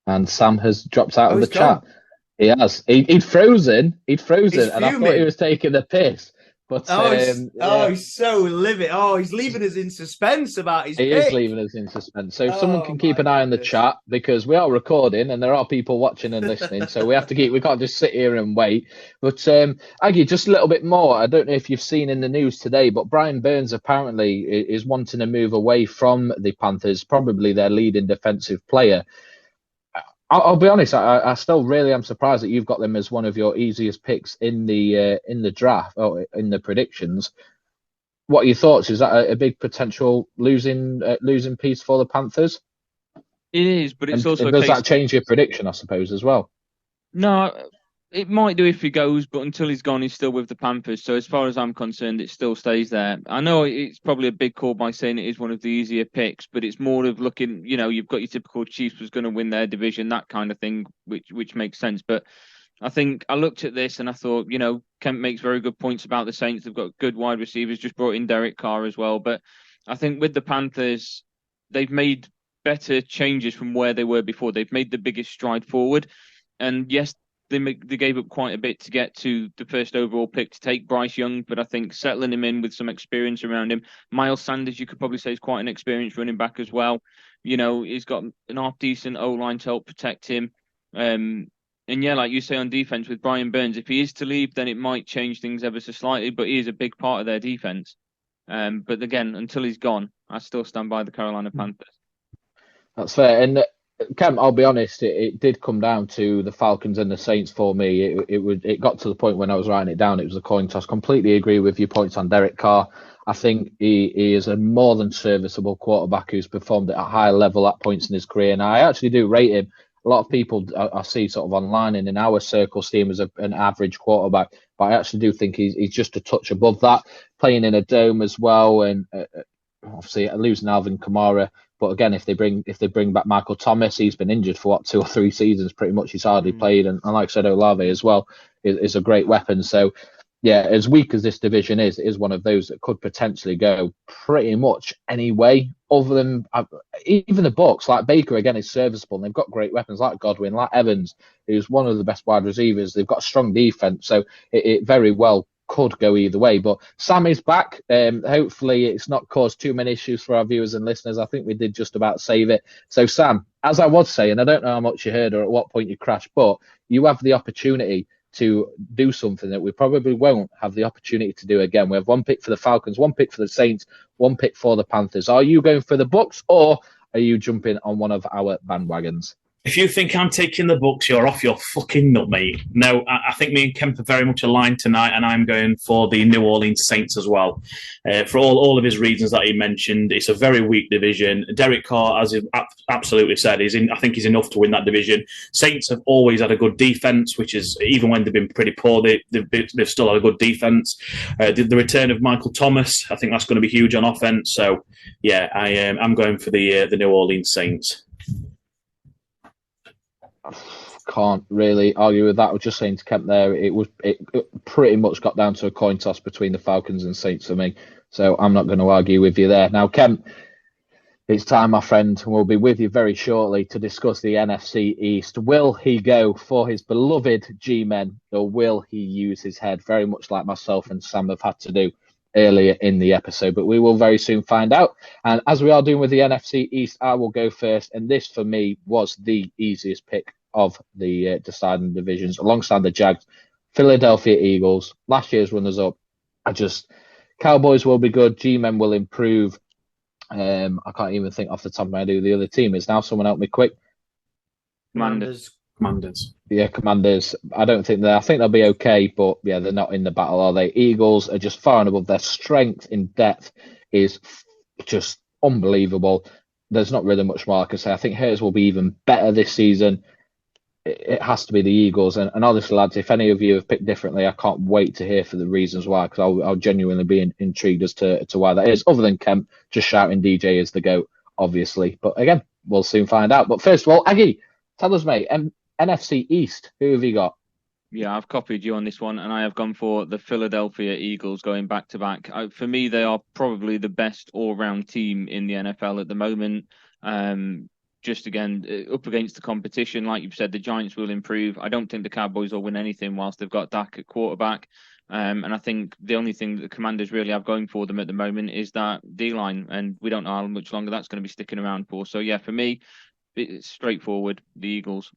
And Sam has dropped out of the chat. He has. He'd frozen. And I thought he was taking the piss. But he's so livid. He's leaving us in suspense about his pick. He is leaving us in suspense. So if someone can keep an eye on the chat, because we are recording and there are people watching and listening, so we can't just sit here and wait. But Aggie, just a little bit more. I don't know if you've seen in the news today, but Brian Burns apparently is wanting to move away from the Panthers, probably their leading defensive player. I'll be honest. I still really am surprised that you've got them as one of your easiest picks in the draft or in the predictions. What are your thoughts? Is that a big potential losing piece for the Panthers? It is, but it's also does that change your prediction, I suppose, as well? No, it might do if he goes, but until he's gone, he's still with the Panthers. So as far as I'm concerned, it still stays there. I know it's probably a big call by saying it is one of the easier picks, but it's more of looking, you've got your typical Chiefs was going to win their division, that kind of thing, which makes sense. But I think I looked at this and I thought, Kemp makes very good points about the Saints. They've got good wide receivers, just brought in Derek Carr as well. But I think with the Panthers, they've made better changes from where they were before. They've made the biggest stride forward. And yes, they gave up quite a bit to get to the first overall pick to take Bryce Young, but I think settling him in with some experience around him. Miles Sanders, you could probably say, is quite an experienced running back as well. He's got an half-decent O-line to help protect him. And yeah, like you say on defense with Brian Burns, if he is to leave, then it might change things ever so slightly, but he is a big part of their defense. But again, until he's gone, I still stand by the Carolina Panthers. That's fair. And Cam, I'll be honest, it did come down to the Falcons and the Saints for me. It got to the point when I was writing it down, it was a coin toss. Completely agree with your points on Derek Carr. I think he is a more than serviceable quarterback who's performed at a high level at points in his career. And I actually do rate him. A lot of people I see sort of online and in our circle see him as an average quarterback, but I actually do think he's just a touch above that, playing in a dome as well, and obviously losing Alvin Kamara. But again, if they bring back Michael Thomas, he's been injured for 2 or 3 seasons, pretty much. He's hardly played, and like I said, Olave as well is a great weapon. So yeah, as weak as this division is, it is one of those that could potentially go pretty much any way, other than even the Bucs. Like Baker again is serviceable, and they've got great weapons like Godwin, like Evans, who's one of the best wide receivers. They've got a strong defense, so it very well could go either way. But Sam is back. Hopefully it's not caused too many issues for our viewers and listeners. I think we did just about save it. So Sam, as I was saying, I don't know how much you heard or at what point you crashed, but you have the opportunity to do something that we probably won't have the opportunity to do again. We have 1 pick for the Falcons, 1 pick for the Saints, 1 pick for the Panthers. Are you going for the Bucs, or are you jumping on one of our bandwagons? If you think I'm taking the Bucs, you're off your fucking nut, mate. No, I think me and Kemp are very much aligned tonight, and I'm going for the New Orleans Saints as well. For all of his reasons that he mentioned, it's a very weak division. Derek Carr, as he absolutely said, I think he's enough to win that division. Saints have always had a good defense, which is, even when they've been pretty poor, they've still had a good defense. The return of Michael Thomas, I think that's going to be huge on offense. So, yeah, I'm going for the New Orleans Saints. Can't really argue with that. I was just saying to Kemp there, it pretty much got down to a coin toss between the Falcons and Saints for me. So I'm not going to argue with you there. Now, Kemp, it's time, my friend, and we'll be with you very shortly to discuss the NFC East. Will he go for his beloved G-men, or will he use his head, very much like myself and Sam have had to do earlier in the episode? But we will very soon find out. And as we are doing with the NFC East, I will go first. And this, for me, was the easiest pick of the deciding divisions, alongside the Jags, Philadelphia Eagles, last year's runners-up. Cowboys will be good. G-men will improve. I can't even think off the top of my head who the other team is now. Someone help me quick. Commanders. Yeah, Commanders. I think they'll be okay, but yeah, they're not in the battle, are they? Eagles are just far and above. Their strength in depth is just unbelievable. There's not really much more I can say. I think Hurts will be even better this season. It has to be the Eagles. And honestly, lads, if any of you have picked differently, I can't wait to hear for the reasons why, because I'll genuinely be intrigued as to why that is, other than Kemp just shouting DJ is the GOAT, obviously. But again, we'll soon find out. But first of all, Aggie, tell us, mate, NFC East, who have you got? Yeah, I've copied you on this one, and I have gone for the Philadelphia Eagles going back to back. For me, they are probably the best all-round team in the NFL at the moment. Just again, up against the competition, like you've said, the Giants will improve. I don't think the Cowboys will win anything whilst they've got Dak at quarterback. And I think the only thing that the Commanders really have going for them at the moment is that D-line, and we don't know how much longer that's going to be sticking around for. So yeah, for me, it's straightforward, the Eagles.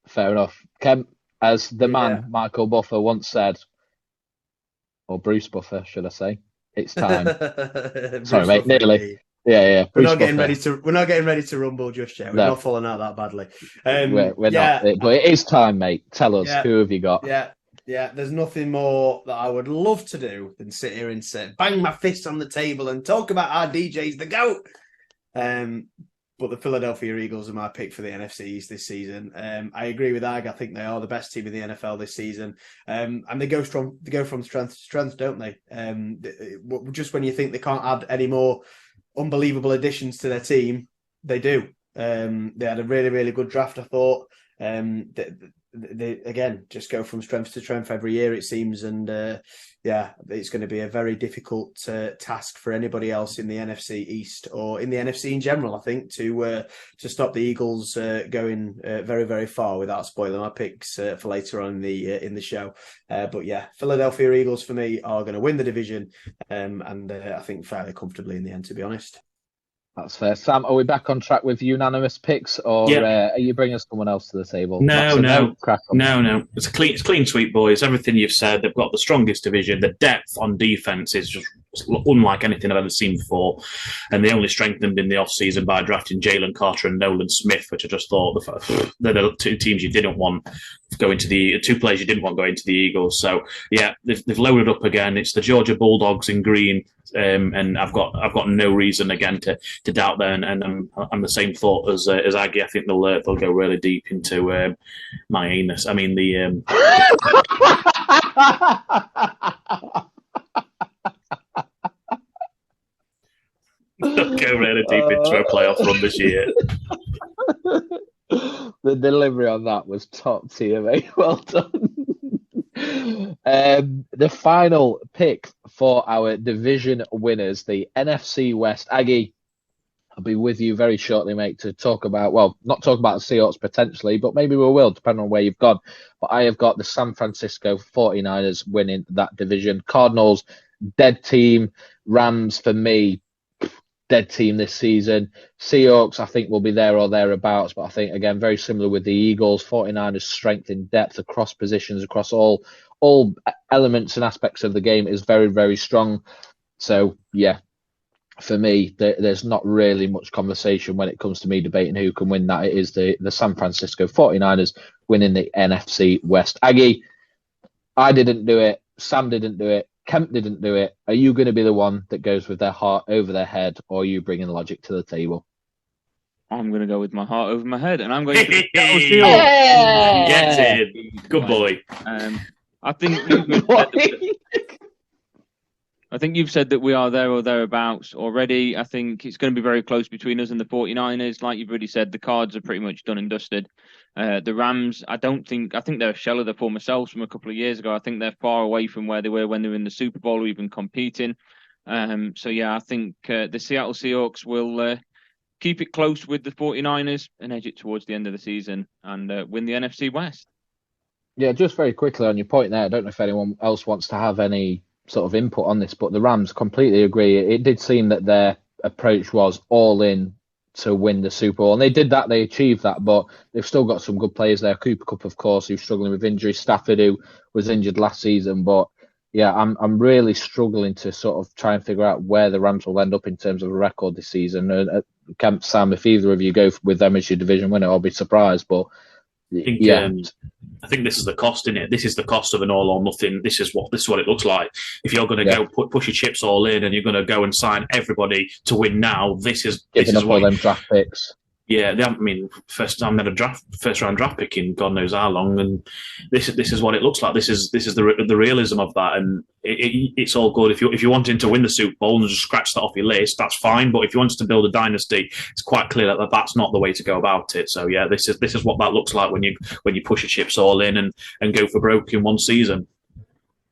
Fair enough. Kemp, as the man Michael Buffer once said, or Bruce Buffer, should I say, it's time. Sorry, mate, nearly. Yeah. We're not getting ready to rumble just yet. We're not falling out that badly. We're not. But it is time, mate. Tell us, who have you got? Yeah. There's nothing more that I would love to do than sit here and bang my fist on the table and talk about our DJ's the GOAT. But the Philadelphia Eagles are my pick for the NFC East this season. I agree with Ag. I think they are the best team in the NFL this season. And they go from strength to strength, don't they? Just when you think they can't add any more unbelievable additions to their team, they do. They had a really, really good draft, I thought. They again just go from strength to strength every year, it seems, and it's going to be a very difficult task for anybody else in the NFC East or in the NFC in general, I think, to stop the Eagles going very, very far, without spoiling my picks for later on in the show. But yeah, Philadelphia Eagles for me are going to win the division, and I think fairly comfortably in the end, to be honest. That's fair. Sam, are we back on track with unanimous picks, or are you bringing someone else to the table? No. It's clean sweep, boys. Everything you've said, they've got the strongest division. The depth on defense is just unlike anything I've ever seen before. And they only strengthened in the off-season by drafting Jalen Carter and Nolan Smith, which I just thought they're the two teams you didn't want going to the two players you didn't want going to the Eagles. So yeah, they've loaded up again. It's the Georgia Bulldogs in green. And I've got no reason again to doubt that, and I'm the same thought as Aggie. I think they'll go really deep into my anus. I mean the. They'll go really deep into a playoff run this year. The delivery on that was top tier, mate. Well done. The final pick for our division winners, the NFC West. Aggie, I'll be with you very shortly, mate, to talk about, not talk about the Seahawks potentially, but maybe we will, depending on where you've gone. But I have got the San Francisco 49ers winning that division. Cardinals, dead team. Rams, for me, dead team this season. Seahawks, I think, will be there or thereabouts, but I think, again, very similar with the Eagles. 49ers' strength in depth across positions, across all elements and aspects of the game is very, very strong. So, yeah, for me, there's not really much conversation when it comes to me debating who can win that. It is the San Francisco 49ers winning the NFC West. Aggie, I didn't do it. Sam didn't do it. Kemp didn't do it. Are you going to be the one that goes with their heart over their head, or are you bringing logic to the table? I'm going to go with my heart over my head, and I'm going to get in. Good boy. I think I think you've said that we are there or thereabouts already. I think it's going to be very close between us and the 49ers. Like you've already said, the Cards are pretty much done and dusted. The Rams, I think they're a shell of their former selves from a couple of years ago. I think they're far away from where they were when they were in the Super Bowl or even competing. So yeah, I think the Seattle Seahawks will keep it close with the 49ers and edge it towards the end of the season and win the NFC West. Yeah, just very quickly on your point there, I don't know if anyone else wants to have any sort of input on this, but the Rams completely agree. It did seem that their approach was all in to win the Super Bowl, and they did that, they achieved that, but they've still got some good players there. Cooper Kupp, of course, who's struggling with injury, Stafford, who was injured last season, but yeah, I'm really struggling to sort of try and figure out where the Rams will end up in terms of a record this season. Kemp, Sam, if either of you go with them as your division winner, I'll be surprised, but I think this is the cost, isn't it? This is the cost of an all or nothing. This is what it looks like. If you're going to go push your chips all in and you're going to go and sign everybody to win now, this is all them draft picks. Yeah, first round draft pick in God knows how long, and this is what it looks like. This is the realism of that, and it's all good. If you wanted to win the Super Bowl and just scratch that off your list, that's fine. But if you wanted to build a dynasty, it's quite clear that that's not the way to go about it. So yeah, this is what that looks like when you push your chips all in and go for broke in one season.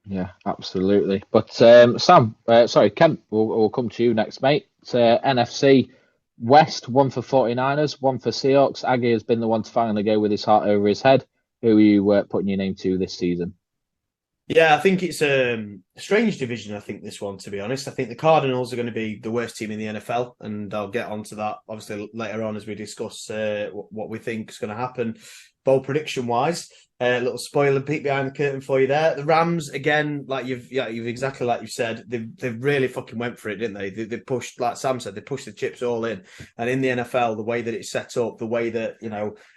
Yeah, absolutely. But Kemp, we'll come to you next, mate. It's NFC West, one for 49ers, one for Seahawks. Aggie has been the one to finally go with his heart over his head. Who are you putting your name to this season? Yeah, I think it's a strange division, I think, this one, to be honest. I think the Cardinals are going to be the worst team in the NFL, and I'll get onto that, obviously, later on as we discuss what we think is going to happen, bold prediction-wise. A little spoiler peek behind the curtain for you there. The Rams, again, like you've exactly like you said, they've really fucking went for it, didn't they? They pushed, like Sam said, they pushed the chips all in. And in the NFL, the way that it's set up, the way that,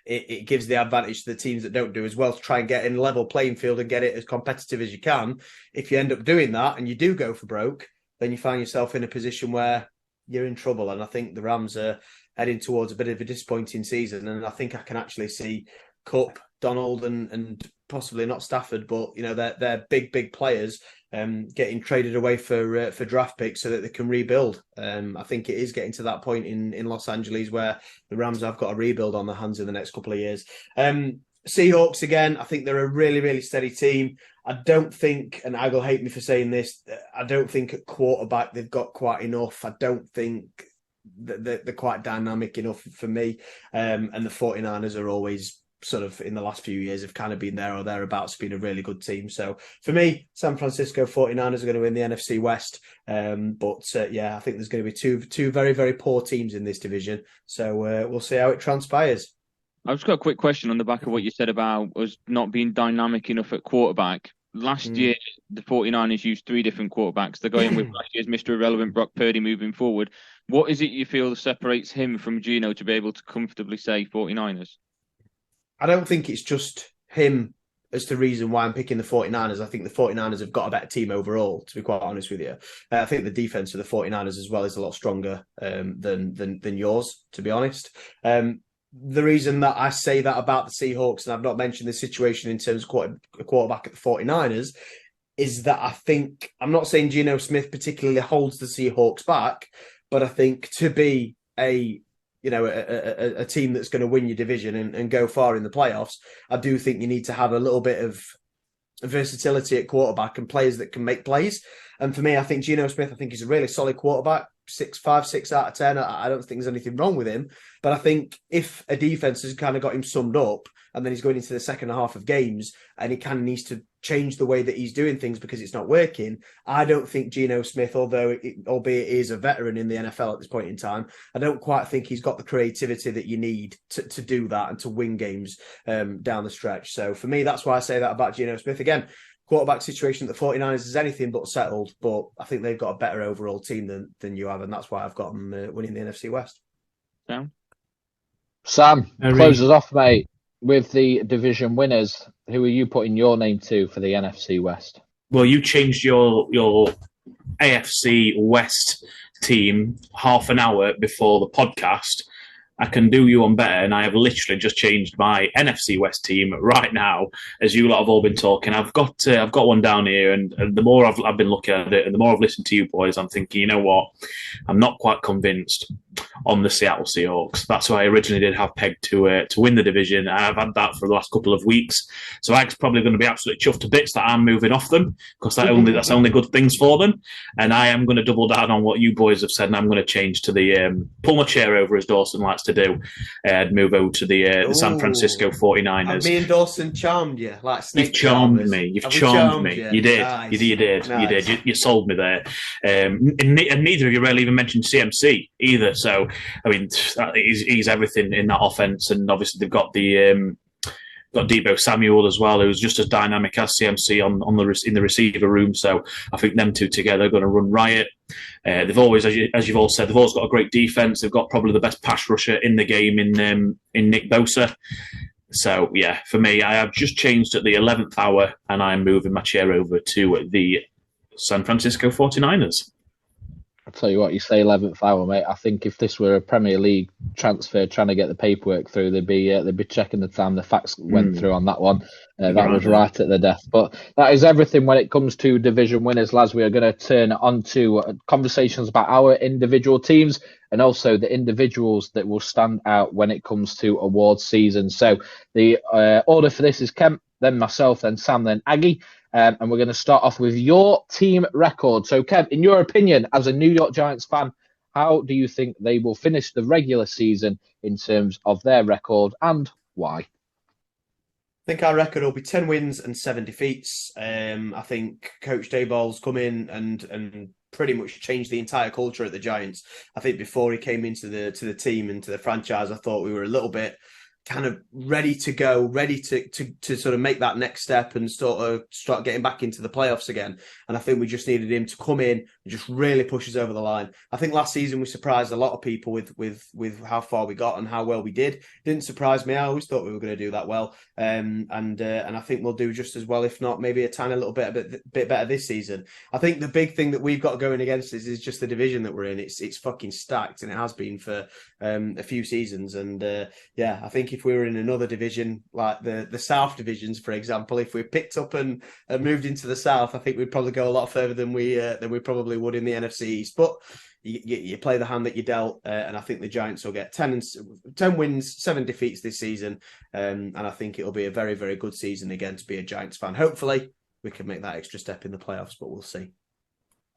it gives the advantage to the teams that don't do as well to try and get in a level playing field and get it as competitive as you can. If you end up doing that and you do go for broke, then you find yourself in a position where you're in trouble. And I think the Rams are heading towards a bit of a disappointing season. And I think I can actually see Kupp, Donald and possibly not Stafford, but they're big players getting traded away for draft picks so that they can rebuild. I think it is getting to that point in Los Angeles where the Rams have got a rebuild on their hands in the next couple of years. Seahawks, again, I think they're a really, really steady team. I don't think, and Ag will hate me for saying this, I don't think at quarterback they've got quite enough. I don't think they're quite dynamic enough for me. And the 49ers are always sort of in the last few years have kind of been there or thereabouts, been a really good team. So for me, San Francisco 49ers are going to win the NFC West. I think there's going to be two very, very poor teams in this division. So we'll see how it transpires. I've just got a quick question on the back of what you said about us not being dynamic enough at quarterback. Last year, the 49ers used 3 different quarterbacks. They're going with last year's Mr. Irrelevant Brock Purdy moving forward. What is it you feel separates him from Gino to be able to comfortably say 49ers? I don't think it's just him as the reason why I'm picking the 49ers. I think the 49ers have got a better team overall, to be quite honest with you. I think the defense of the 49ers as well is a lot stronger than yours, to be honest. The reason that I say that about the Seahawks, and I've not mentioned the situation in terms of quarterback at the 49ers, is that I think, I'm not saying Geno Smith particularly holds the Seahawks back, but I think to be a team that's going to win your division and go far in the playoffs, I do think you need to have a little bit of versatility at quarterback and players that can make plays. And for me, I think Geno Smith, is a really solid quarterback. 6 out of 10. I don't think there's anything wrong with him. But I think if a defense has kind of got him summed up and then he's going into the second half of games and he kind of needs to change the way that he's doing things because it's not working, I don't think Geno Smith, albeit he is a veteran in the NFL at this point in time, I don't quite think he's got the creativity that you need to do that and to win games down the stretch. So for me, that's why I say that about Geno Smith. Again, quarterback situation at the 49ers is anything but settled, but I think they've got a better overall team than you have, and that's why I've got them winning the NFC West. Sam, close us off, mate, with the division winners. Who are you putting your name to for the NFC West? Well, you changed your AFC West team half an hour before the podcast, I can do you one better, and I have literally just changed my NFC West team right now, as you lot have all been talking. I've got one down here, and the more I've been looking at it, and the more I've listened to you boys, I'm thinking, you know what, I'm not quite convinced on the Seattle Seahawks. That's why I originally did have pegged to win the division. I've had that for the last couple of weeks, so I'm probably going to be absolutely chuffed to bits that I'm moving off them, because that's only good things for them. And I am going to double down on what you boys have said, and I'm going to change to the pull my chair over, as Dawson likes to do, and move over to the San Francisco 49ers. Have me and Dawson charmed you like snake. You've charmed me. You've charmed me. You did. Nice. You did. Nice. You did. You sold me there. And neither of you really even mentioned CMC either. So I mean, he's everything in that offense, and obviously they've got the. Got Deebo Samuel as well, who's just as dynamic as CMC in the receiver room. So I think them two together are going to run riot. They've always, as you've all said, they've always got a great defense. They've got probably the best pass rusher in the game in Nick Bosa. So yeah, for me, I have just changed at the 11th hour, and I'm moving my chair over to the San Francisco 49ers. I'll tell you what, you say 11th hour, mate. I think if this were a Premier League transfer trying to get the paperwork through, they'd be checking the time the facts went through on that one. That was right at the death. But that is everything when it comes to division winners, lads. We are going to turn on to conversations about our individual teams and also the individuals that will stand out when it comes to awards season. So the order for this is Kemp, then myself, then Sam, then Aggie. And we're going to start off with your team record. So, Kev, in your opinion, as a New York Giants fan, how do you think they will finish the regular season in terms of their record, and why? I think our record will be 10 wins and 7 defeats. I think Coach Dayball's come in and pretty much changed the entire culture at the Giants. I think before he came into the team and to the franchise, I thought we were a little bit kind of ready to go, ready to sort of make that next step and sort of start getting back into the playoffs again. And I think we just needed him to come in and just really push us over the line. I think last season we surprised a lot of people with how far we got and how well we did. Didn't surprise me. I always thought we were going to do that well. And I think we'll do just as well, if not maybe a tiny little bit better this season. I think the big thing that we've got going against us is just the division that we're in. It's fucking stacked, and it has been for a few seasons. And yeah, I think if we were in another division, like the South divisions, for example, if we picked up and moved into the South, I think we'd probably go a lot further than we probably would in the NFC East. But you play the hand that you dealt, and I think the Giants will get 10 wins, 7 defeats this season, and I think it'll be a very, very good season again to be a Giants fan. Hopefully, we can make that extra step in the playoffs, but we'll see.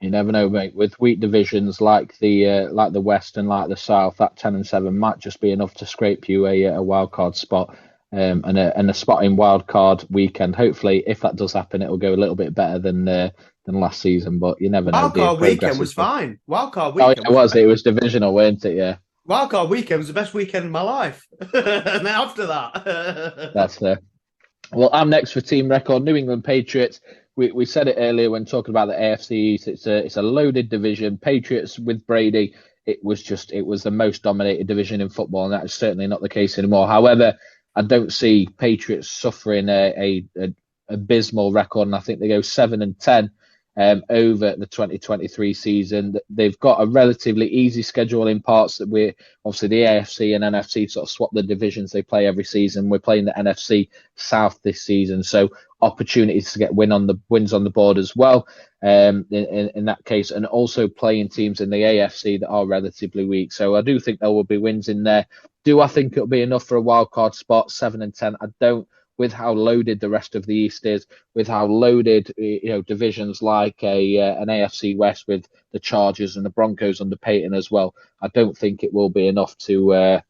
You never know, mate. With weak divisions like the West and like the South, that 10-7 might just be enough to scrape you a wild card spot, and a spot in wild card weekend. Hopefully, if that does happen, it will go a little bit better than last season. But you never know. Wild card weekend was fine. Wild card weekend. Oh, it was divisional, weren't it? Yeah. Wild card weekend was the best weekend of my life. And then after that, that's fair. Well, I'm next for team record. New England Patriots. We said it earlier when talking about the AFC East. It's a loaded division. Patriots with Brady, it was the most dominated division in football, and that is certainly not the case anymore. However, I don't see Patriots suffering a abysmal record, and I think they go 7-10 over the 2023 season. They've got a relatively easy schedule in parts that we're obviously the AFC and NFC sort of swap the divisions they play every season. We're playing the NFC South this season, so opportunities to get wins on the board as well. In that case, and also playing teams in the AFC that are relatively weak. So I do think there will be wins in there. Do I think it'll be enough for a wild card spot? 7-10. I don't. With how loaded the rest of the East is, with how loaded divisions like an AFC West with the Chargers and the Broncos under Peyton as well, I don't think it will be enough to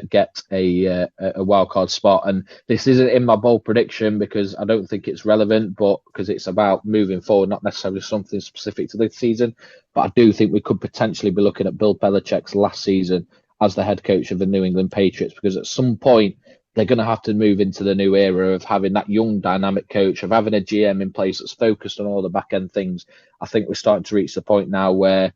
get a wild card spot. And this isn't in my bold prediction because I don't think it's relevant, but because it's about moving forward, not necessarily something specific to this season. But I do think we could potentially be looking at Bill Belichick's last season as the head coach of the New England Patriots, because at some point they're going to have to move into the new era of having that young, dynamic coach, of having a GM in place that's focused on all the back end things. I think we're starting to reach the point now where,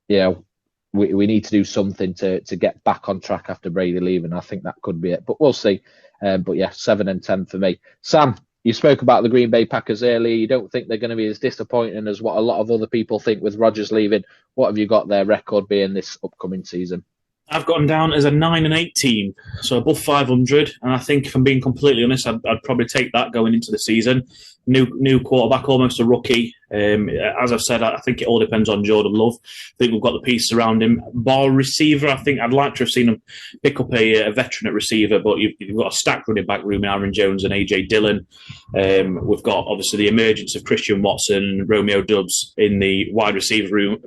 we need to do something to get back on track after Brady leaving. I think that could be it, but we'll see. But yeah, 7-10 for me. Sam, you spoke about the Green Bay Packers earlier. You don't think they're going to be as disappointing as what a lot of other people think with Rodgers leaving. What have you got their record being this upcoming season? I've gotten down as a 9-8 team, so above 500. And I think, if I'm being completely honest, I'd probably take that going into the season. New quarterback, almost a rookie. As I've said, I think it all depends on Jordan Love. I think we've got the pieces around him. Ball receiver, I think I'd like to have seen him pick up a veteran at receiver, but you've got a stacked running back room in Aaron Jones and AJ Dillon. We've got obviously the emergence of Christian Watson, Romeo Doubs in the wide receiver room.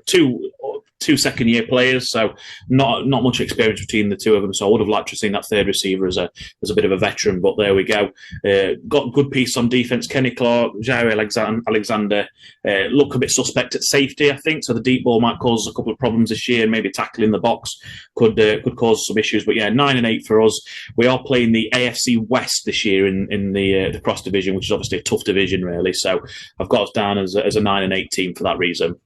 Two second-year players, so not much experience between the two of them. So I would have liked to have seen that third receiver as a bit of a veteran, but there we go. Got good piece on defense. Kenny Clark, Jair Alexander look a bit suspect at safety, I think. So the deep ball might cause a couple of problems this year. Maybe tackling the box could cause some issues. But yeah, 9-8 for us. We are playing the AFC West this year in the cross division, which is obviously a tough division, really. So I've got us down as a 9-8 team for that reason.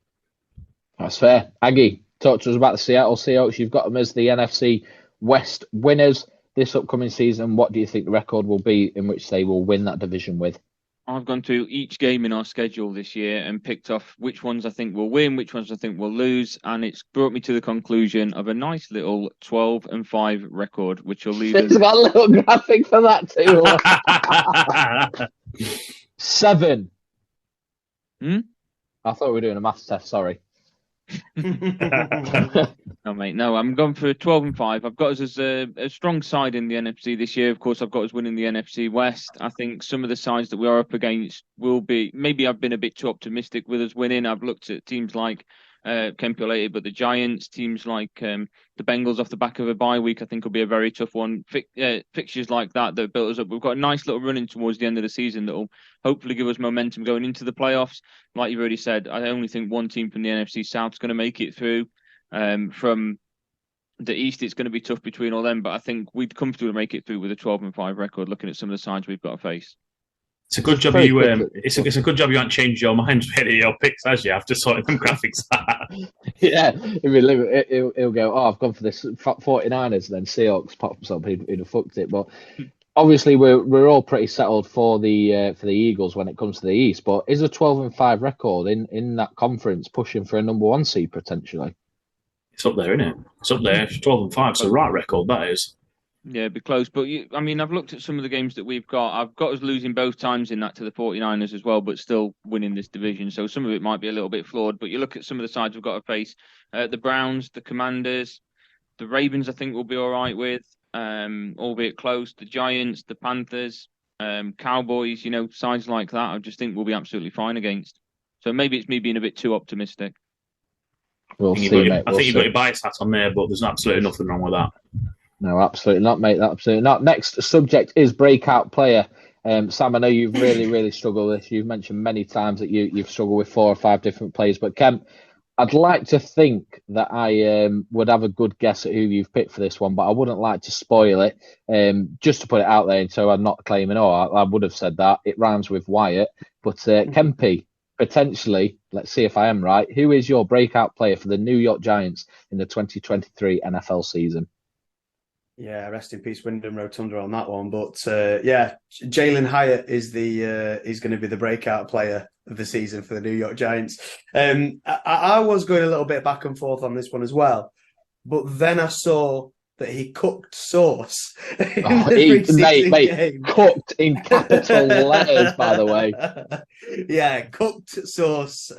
That's fair. Aggie, talk to us about the Seattle Seahawks. You've got them as the NFC West winners this upcoming season. What do you think the record will be in which they will win that division with? I've gone through each game in our schedule this year and picked off which ones I think will win, which ones I think will lose, and it's brought me to the conclusion of a nice little 12-5 record, which will leave us... It's got a little graphic for that too. 7. I thought we were doing a maths test, sorry. No, mate. No, I'm going for 12-5. I've got us as a strong side in the NFC this year. Of course, I've got us winning the NFC West. I think some of the sides that we are up against will be. Maybe I've been a bit too optimistic with us winning. I've looked at teams like Kemp later, but the Giants, teams like the Bengals off the back of a bye week, I think will be a very tough one. Fixtures like that built us up. We've got a nice little run in towards the end of the season that will hopefully give us momentum going into the playoffs. Like you've already said, I only think one team from the NFC South is going to make it through. From the East, it's going to be tough between all them, but I think we'd comfortably make it through with a 12-5 record. Looking at some of the sides we've got to face. It's a good job you. It's a good job you haven't changed your mind with your picks, as you have to sort them graphics out. Yeah, he'll go, I've gone for this 49ers, and then Seahawks pops up. He'd have fucked it. But obviously, we're all pretty settled for the Eagles when it comes to the East. But is a 12-5 record in that conference pushing for a number 1 seed potentially? It's up there, isn't it? It's up there. 12-5. It's a right record, that is. Yeah, it'd be close. But, I've looked at some of the games that we've got. I've got us losing both times in that to the 49ers as well, but still winning this division. So some of it might be a little bit flawed. But you look at some of the sides we've got to face. The Browns, the Commanders, the Ravens, I think we'll be all right with, albeit close. The Giants, the Panthers, Cowboys, sides like that, I just think we'll be absolutely fine against. So maybe it's me being a bit too optimistic. We'll see, mate. I think you've got your bias hat on there, but there's absolutely nothing wrong with that. No, absolutely not, mate. Absolutely not. Next subject is breakout player. Sam, I know you've really, really struggled with this. You've mentioned many times that you've struggled with 4 or 5 different players. But Kemp, I'd like to think that I would have a good guess at who you've picked for this one, but I wouldn't like to spoil it. Just to put it out there, and so I'm not claiming, I would have said that. It rhymes with Wyatt. But Kempy, potentially, let's see if I am right. Who is your breakout player for the New York Giants in the 2023 NFL season? Yeah, rest in peace, Wyndham Rotunda on that one. But Jalen Hyatt is going to be the breakout player of the season for the New York Giants. I was going a little bit back and forth on this one as well, but then I saw that he cooked sauce. Mate, cooked in capital letters, by the way. Yeah, cooked sauce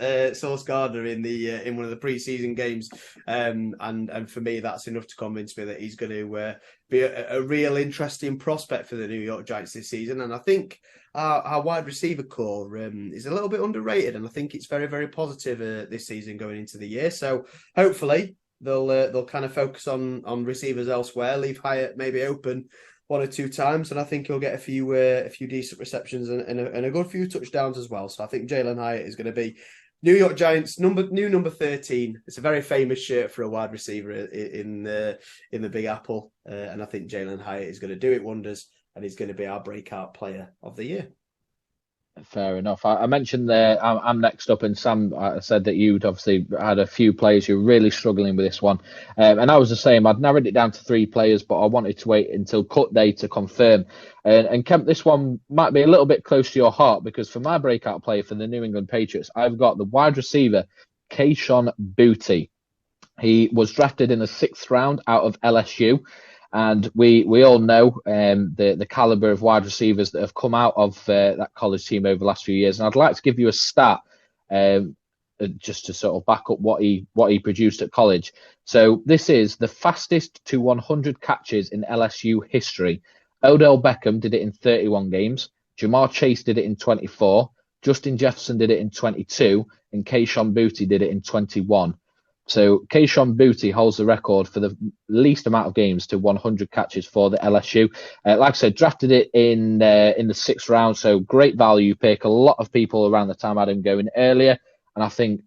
Gardner in one of the preseason games, and for me, that's enough to convince me that he's going to be a real interesting prospect for the New York Giants this season. And I think our wide receiver core is a little bit underrated, and I think it's very, very positive this season going into the year. So hopefully they'll kind of focus on receivers elsewhere, leave Hyatt maybe open 1 or 2 times, and I think he'll get a few decent receptions and a good few touchdowns as well. So I think Jalen Hyatt is going to be New York Giants number 13. It's a very famous shirt for a wide receiver in the Big Apple, and I think Jalen Hyatt is going to do it wonders, and he's going to be our breakout player of the year. Fair enough. I mentioned there I'm next up, and Sam said that you'd obviously had a few players who were really struggling with this one. And I was the same. I'd narrowed it down to 3 players, but I wanted to wait until cut day to confirm. And Kemp, this one might be a little bit close to your heart, because for my breakout player for the New England Patriots, I've got the wide receiver, Kayshon Boutte. He was drafted in the 6th round out of LSU. And we all know the caliber of wide receivers that have come out of that college team over the last few years. And I'd like to give you a stat just to sort of back up what he produced at college. So this is the fastest to 100 catches in LSU history. Odell Beckham did it in 31 games. Jamar Chase did it in 24. Justin Jefferson did it in 22. And Kayshon Boutte did it in 21. So Kayshon Boutte holds the record for the least amount of games to 100 catches for the LSU. Like I said, drafted it in the 6th round, so great value pick. A lot of people around the time had him going earlier, and I think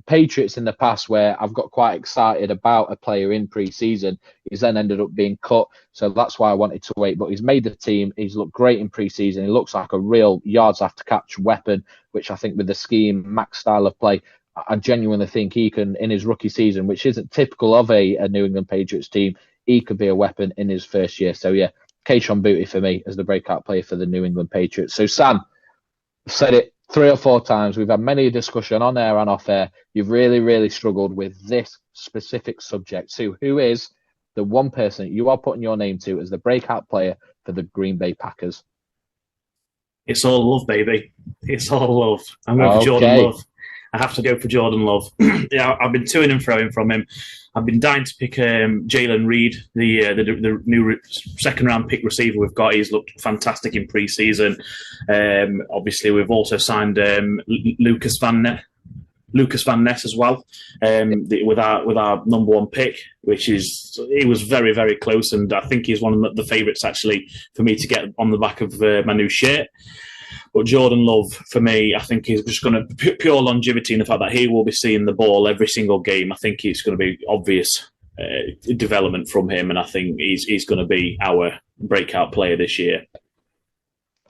Patriots in the past, where I've got quite excited about a player in pre-season, he's then ended up being cut. So that's why I wanted to wait. But he's made the team. He's looked great in pre-season. He looks like a real yards after catch weapon, which I think with the scheme, max style of play, I genuinely think he can, in his rookie season, which isn't typical of a New England Patriots team, he could be a weapon in his first year. So, yeah, Kayshon Boutte for me as the breakout player for the New England Patriots. So, Sam, I've said it 3 or 4 times. We've had many a discussion on air and off air. You've really, really struggled with this specific subject. So, who is the one person you are putting your name to as the breakout player for the Green Bay Packers? It's all love, baby. It's all love. I'm going for Jordan Love. I have to go for Jordan Love. Yeah, I've been toing and froing from him. I've been dying to pick Jalen Reed, the new 2nd round pick receiver we've got. He's looked fantastic in pre-season. Obviously, we've also signed Lucas Van Ness as well with our number 1 pick, he was very, very close, and I think he's one of the favourites actually for me to get on the back of my new shirt. But Jordan Love, for me, I think he's just going to pure longevity in the fact that he will be seeing the ball every single game. I think it's going to be obvious development from him, and I think he's going to be our breakout player this year.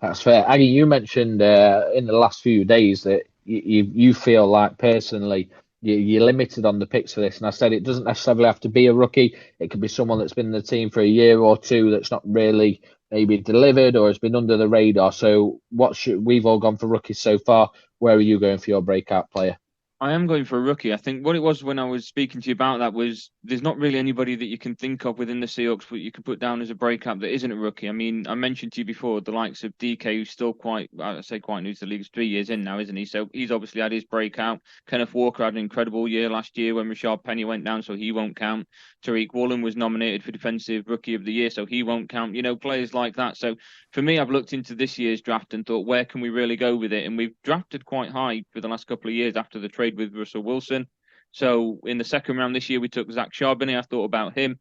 That's fair. Aggie, you mentioned in the last few days that you feel like personally you're limited on the picks for this. And I said it doesn't necessarily have to be a rookie. It could be someone that's been in the team for a year or two that's not really maybe delivered or has been under the radar. So we've all gone for rookies so far. Where are you going for your breakout player? I am going for a rookie. I think what it was when I was speaking to you about that was there's not really anybody that you can think of within the Seahawks that you can put down as a breakout that isn't a rookie. I mean, I mentioned to you before the likes of DK, who's still quite new to the league. He's 3 years in now, isn't he? So he's obviously had his breakout. Kenneth Walker had an incredible year last year when Rashard Penny went down, so he won't count. Tariq Woolen was nominated for Defensive Rookie of the Year, so he won't count. You know, players like that. So for me, I've looked into this year's draft and thought, where can we really go with it? And we've drafted quite high for the last couple of years after the trade with Russell Wilson. So in the 2nd round this year, we took Zach Charbonnet. I thought about him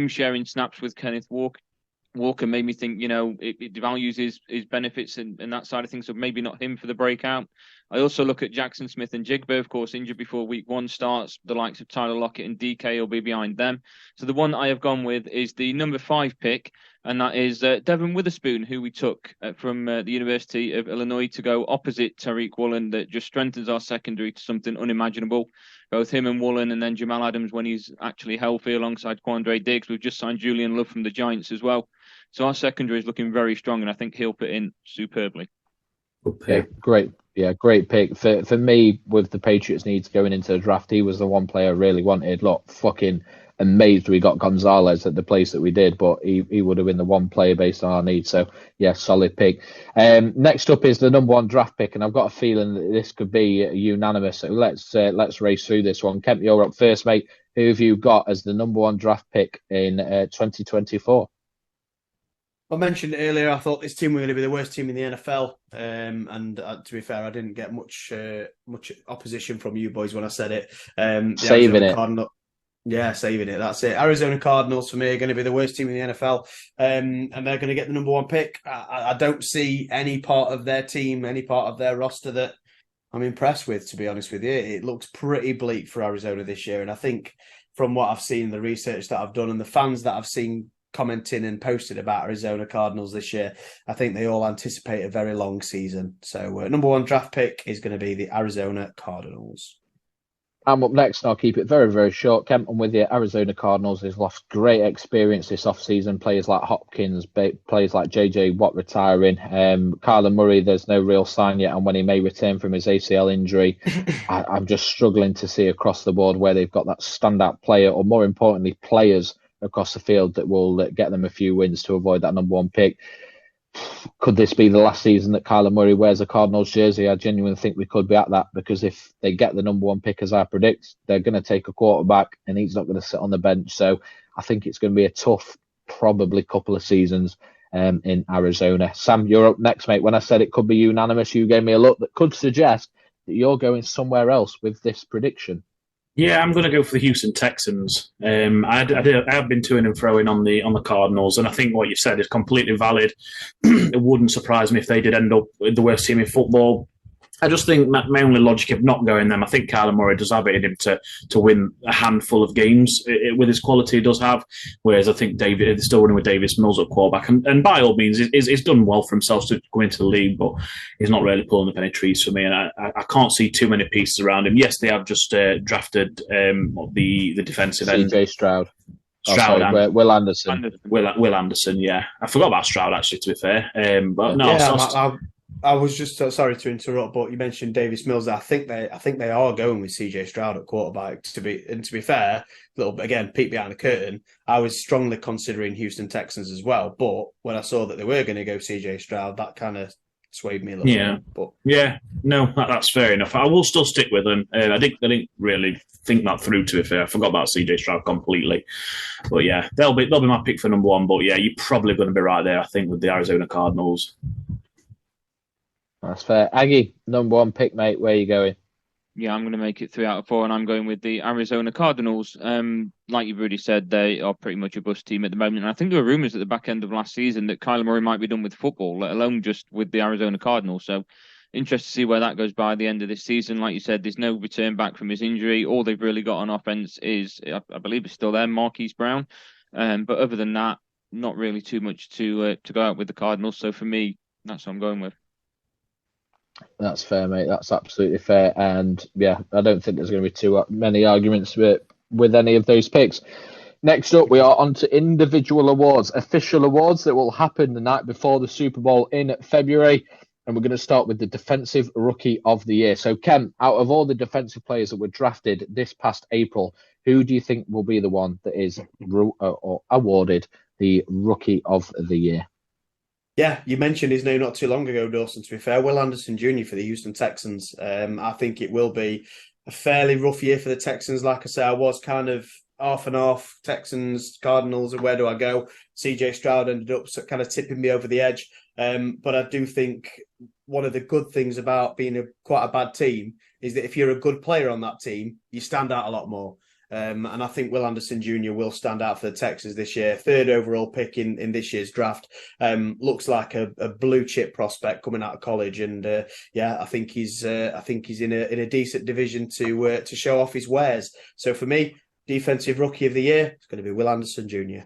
sharing snaps with Kenneth Walker. Walker made me think, it devalues his benefits and that side of things. So maybe not him for the breakout. I also look at Jackson Smith and Jigba, of course, injured before week 1 starts. The likes of Tyler Lockett and DK will be behind them. So the one I have gone with is the number 5 pick, and that is Devin Witherspoon, who we took from the University of Illinois to go opposite Tariq Woolen. That just strengthens our secondary to something unimaginable. Both him and Woolen, and then Jamal Adams when he's actually healthy alongside Quandre Diggs. We've just signed Julian Love from the Giants as well. So our secondary is looking very strong, and I think he'll fit in superbly. Yeah, great. Yeah, great pick. For me, with the Patriots needs going into the draft, he was the one player I really wanted. Look, fucking amazed we got Gonzalez at the place that we did, but he would have been the one player based on our needs. So, yeah, solid pick. Next up is the number 1 draft pick, and I've got a feeling that this could be unanimous. So let's race through this one. Kemp, you're up first, mate. Who have you got as the number 1 draft pick in 2024? I mentioned earlier, I thought this team were going to be the worst team in the NFL. And to be fair, I didn't get much opposition from you boys when I said it. Saving it. Saving it. That's it. Arizona Cardinals for me are going to be the worst team in the NFL. And they're going to get the number 1 pick. I don't see any part of their team, any part of their roster that I'm impressed with, to be honest with you. It looks pretty bleak for Arizona this year. And I think from what I've seen, the research that I've done and the fans that I've seen commenting and posted about Arizona Cardinals this year, I think they all anticipate a very long season. So number 1 draft pick is going to be the Arizona Cardinals. I'm up next, and I'll keep it very, very short. Kemp, I'm with you. Arizona Cardinals has lost great experience this offseason. Players like Hopkins, players like JJ Watt retiring. Kyler Murray, there's no real sign yet on when he may return from his ACL injury. I'm just struggling to see across the board where they've got that standout player, or more importantly, players across the field that will get them a few wins to avoid that number one pick. Could this be the last season that Kyler Murray wears a Cardinals jersey? I genuinely think we could be at that, because if they get the number one pick, as I predict, they're going to take a quarterback and he's not going to sit on the bench. So I think it's going to be a tough, probably couple of seasons in Arizona. Sam, you're up next, mate. When I said it could be unanimous, you gave me a look that could suggest that you're going somewhere else with this prediction. Yeah, I'm going to go for the Houston Texans. I have been to and fro on the Cardinals, and I think what you said is completely valid. It wouldn't surprise me if they did end up with the worst team in football. I just think my only logic of not going them, I think Kyler Murray does have it in him to win a handful of games with his quality he does have, whereas I think David is still running with Davis Mills at quarterback, and by all means he's done well for himself to go into the league, but he's not really pulling up any trees for me, and I can't see too many pieces around him. Yes, they have just drafted the defensive end. CJ Stroud. Will Anderson. Will Anderson, yeah. I forgot about Stroud, actually, to be fair. But no, yeah, I was just sorry to interrupt, but you mentioned Davis Mills. I think they are going with CJ Stroud at quarterback. To be fair, again, peek behind the curtain, I was strongly considering Houston Texans as well. But when I saw that they were going to go CJ Stroud, that kind of swayed me a little bit. But that's fair enough. I will still stick with them. I didn't really think that through, to be fair. I forgot about CJ Stroud completely. But yeah, they'll be my pick for number one. But yeah, you're probably going to be right there, I think, with the Arizona Cardinals. That's fair. Aggie, number one pick, mate. Where are you going? Yeah, I'm going to make it 3 out of 4, and I'm going with the Arizona Cardinals. Like you've already said, they are pretty much a bust team at the moment. And I think there were rumours at the back end of last season that Kyler Murray might be done with football, let alone just with the Arizona Cardinals. So interested to see where that goes by the end of this season. Like you said, there's no return back from his injury. All they've really got on offense is, I believe it's still there, Marquise Brown. But other than that, not really too much to go out with the Cardinals. So for me, that's what I'm going with. That's fair, mate. That's absolutely fair. And yeah, I don't think there's going to be too many arguments with any of those picks. Next up, we are on to individual awards, official awards that will happen the night before the Super Bowl in February. And we're going to start with the Defensive Rookie of the Year. So, Ken, out of all the defensive players that were drafted this past April, who do you think will be the one that is awarded the Rookie of the Year? Yeah, you mentioned his name not too long ago, Dawson, to be fair. Will Anderson Jr. for the Houston Texans. I think it will be a fairly rough year for the Texans. Like I say, I was kind of off and off, Texans, Cardinals, and where do I go? CJ Stroud ended up kind of tipping me over the edge. But I do think one of the good things about being quite a bad team is that if you're a good player on that team, you stand out a lot more. And I think Will Anderson Jr. will stand out for the Texans this year. 3rd overall pick in this year's draft. Looks like a blue chip prospect coming out of college, and I think he's in a decent division to show off his wares. So for me, Defensive Rookie of the Year, it's going to be Will Anderson Jr.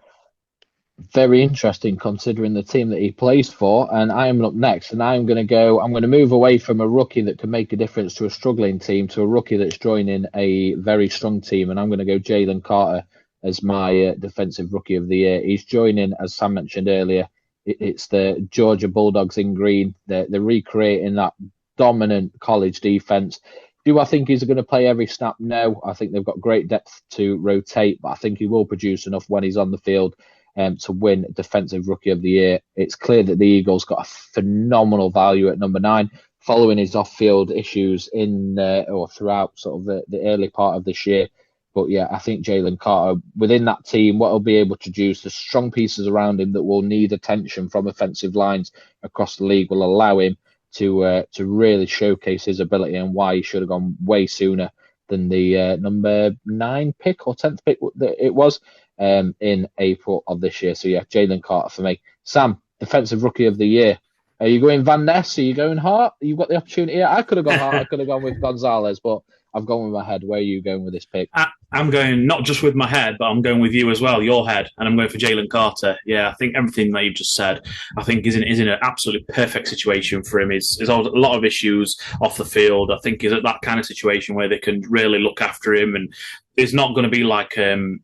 Very interesting considering the team that he plays for. And I am up next, and I'm going to move away from a rookie that can make a difference to a struggling team to a rookie that's joining a very strong team. And I'm going to go Jalen Carter as my Defensive Rookie of the Year. He's joining, as Sam mentioned earlier, it's the Georgia Bulldogs in green. They're recreating that dominant college defense. Do I think he's going to play every snap? No. I think they've got great depth to rotate, but I think he will produce enough when he's on the field to win Defensive Rookie of the Year. It's clear that the Eagles got a phenomenal value at number 9 following his off-field issues in or throughout sort of the early part of this year. But yeah, I think Jalen Carter, within that team, what he'll be able to do is the strong pieces around him that will need attention from offensive lines across the league will allow him to really showcase his ability and why he should have gone way sooner than the number 9 pick or 10th pick that it was in April of this year. So yeah, Jalen Carter for me. Sam, Defensive Rookie of the Year. Are you going Van Ness? Are you going Hart? You've got the opportunity. I could have gone Hart. I could have gone with Gonzalez, but I've gone with my head. Where are you going with this pick? I'm going not just with my head, but I'm going with you as well, your head, and I'm going for Jalen Carter. Yeah, I think everything that you've just said, I think is in an absolutely perfect situation for him. He's a lot of issues off the field. I think he's at that kind of situation where they can really look after him, and it's not going to be like Will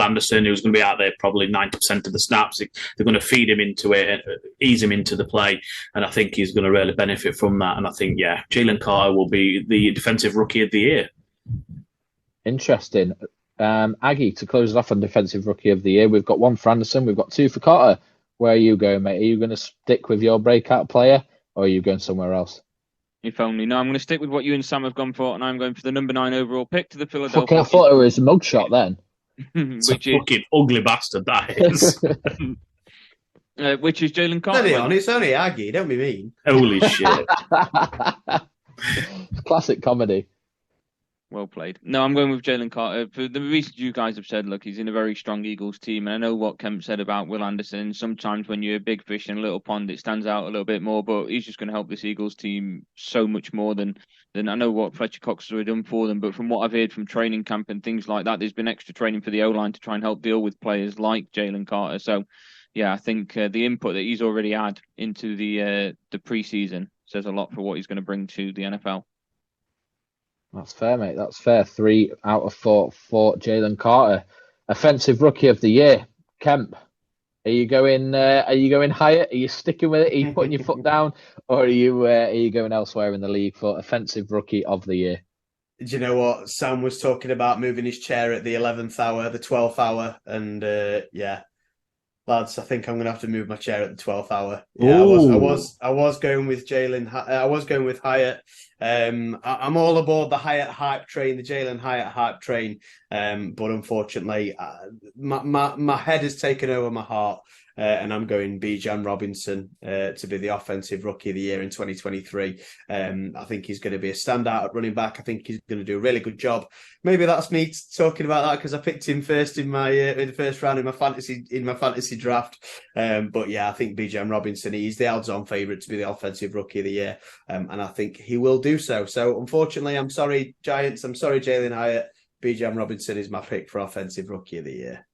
Anderson, who's going to be out there probably 90% of the snaps. They're going to feed him into it and ease him into the play, and I think he's going to really benefit from that. And I think, Jalen Carter will be the Defensive Rookie of the Year. Interesting. Aggie, to close it off on Defensive Rookie of the Year, we've got one for Anderson, we've got two for Carter. Where are you going, mate? Are you going to stick with your breakout player, or are you going somewhere else? If only. No, I'm going to stick with what you and Sam have gone for, and I'm going for the number 9 overall pick to the Philadelphia. Fucking, I thought it was a mugshot then. It's a fucking ugly bastard, that is. Which is Jalen Carter. It's only Aggie, don't be mean. Holy shit. Classic comedy. Well played. No, I'm going with Jalen Carter. For the reasons you guys have said, look, he's in a very strong Eagles team. And I know what Kemp said about Will Anderson. Sometimes when you're a big fish in a little pond, it stands out a little bit more. But he's just going to help this Eagles team so much more than I know what Fletcher Cox has done for them. But from what I've heard from training camp and things like that, there's been extra training for the O-line to try and help deal with players like Jalen Carter. So, I think the input that he's already had into the preseason says a lot for what he's going to bring to the NFL. That's fair, mate. That's fair. 3 out of 4 for Jalen Carter. Offensive Rookie of the Year, Kemp. Are you going higher? Are you sticking with it? Are you putting your foot down, or are you going elsewhere in the league for Offensive Rookie of the Year? Do you know what? Sam was talking about moving his chair at the 11th hour, the 12th hour, and lads, I think I'm going to have to move my chair at the 12th hour. Yeah, I was going with Jalen. I was going with Hyatt. I'm all aboard the Hyatt hype train, the Jalen Hyatt hype train. But unfortunately, my head has taken over my heart. And I'm going Bijan Robinson to be the Offensive Rookie of the Year in 2023. I think he's going to be a standout at running back. I think he's going to do a really good job. Maybe that's me talking about that because I picked him first in my in the first round in my fantasy draft. But I think Bijan Robinson, he's the odds-on favourite to be the Offensive Rookie of the Year, and I think he will do so. So unfortunately, I'm sorry, Giants. I'm sorry, Jalen Hyatt. Bijan Robinson is my pick for Offensive Rookie of the Year.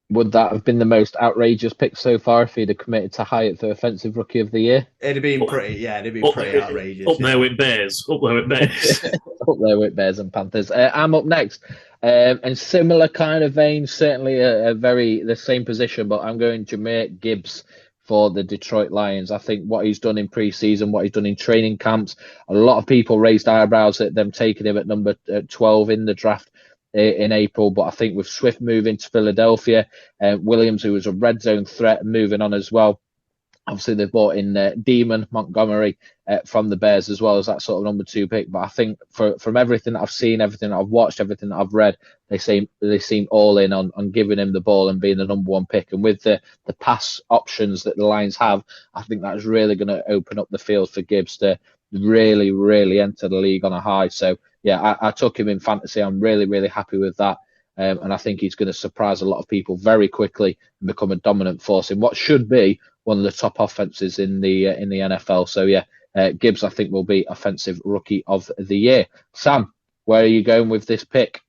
Would that have been the most outrageous pick so far if he'd have committed to Hyatt for Offensive Rookie of the Year? It'd have been pretty outrageous. Up there with Bears. Up there with Bears and Panthers. I'm up next. And similar kind of vein, certainly the same position, but I'm going Jahmyr Gibbs for the Detroit Lions. I think what he's done in preseason, what he's done in training camps, a lot of people raised eyebrows at them taking him at number 12 in the draft in April, but I think with Swift moving to Philadelphia, Williams, who was a red zone threat, moving on as well. Obviously, they've brought in Demon Montgomery from the Bears as well as that sort of number 2 pick. But I think from everything that I've seen, everything that I've watched, everything that I've read, they seem all in on giving him the ball and being the number 1 pick. And with the pass options that the Lions have, I think that's really going to open up the field for Gibbs to really, really enter the league on a high. So, I took him in fantasy. I'm really, really happy with that. And I think he's going to surprise a lot of people very quickly and become a dominant force in what should be one of the top offenses in the NFL. So, Gibbs, I think, will be Offensive Rookie of the Year. Sam, where are you going with this pick?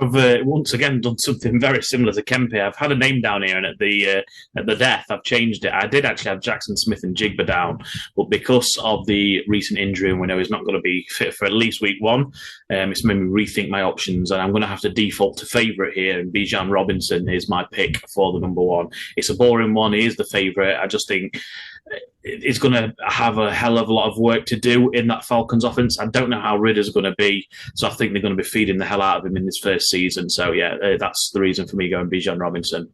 I've once again done something very similar to Kempe. I've had a name down here, and at the death, I've changed it. I did actually have Jackson Smith and Jigba down, but because of the recent injury, and we know he's not going to be fit for at least week 1, it's made me rethink my options, and I'm going to have to default to favourite here. And Bijan Robinson is my pick for the number 1. It's a boring one. He is the favourite. I just think he's going to have a hell of a lot of work to do in that Falcons offense. I don't know how Ridder's going to be, so I think they're going to be feeding the hell out of him in this first season. So, that's the reason for me going Bijan Robinson.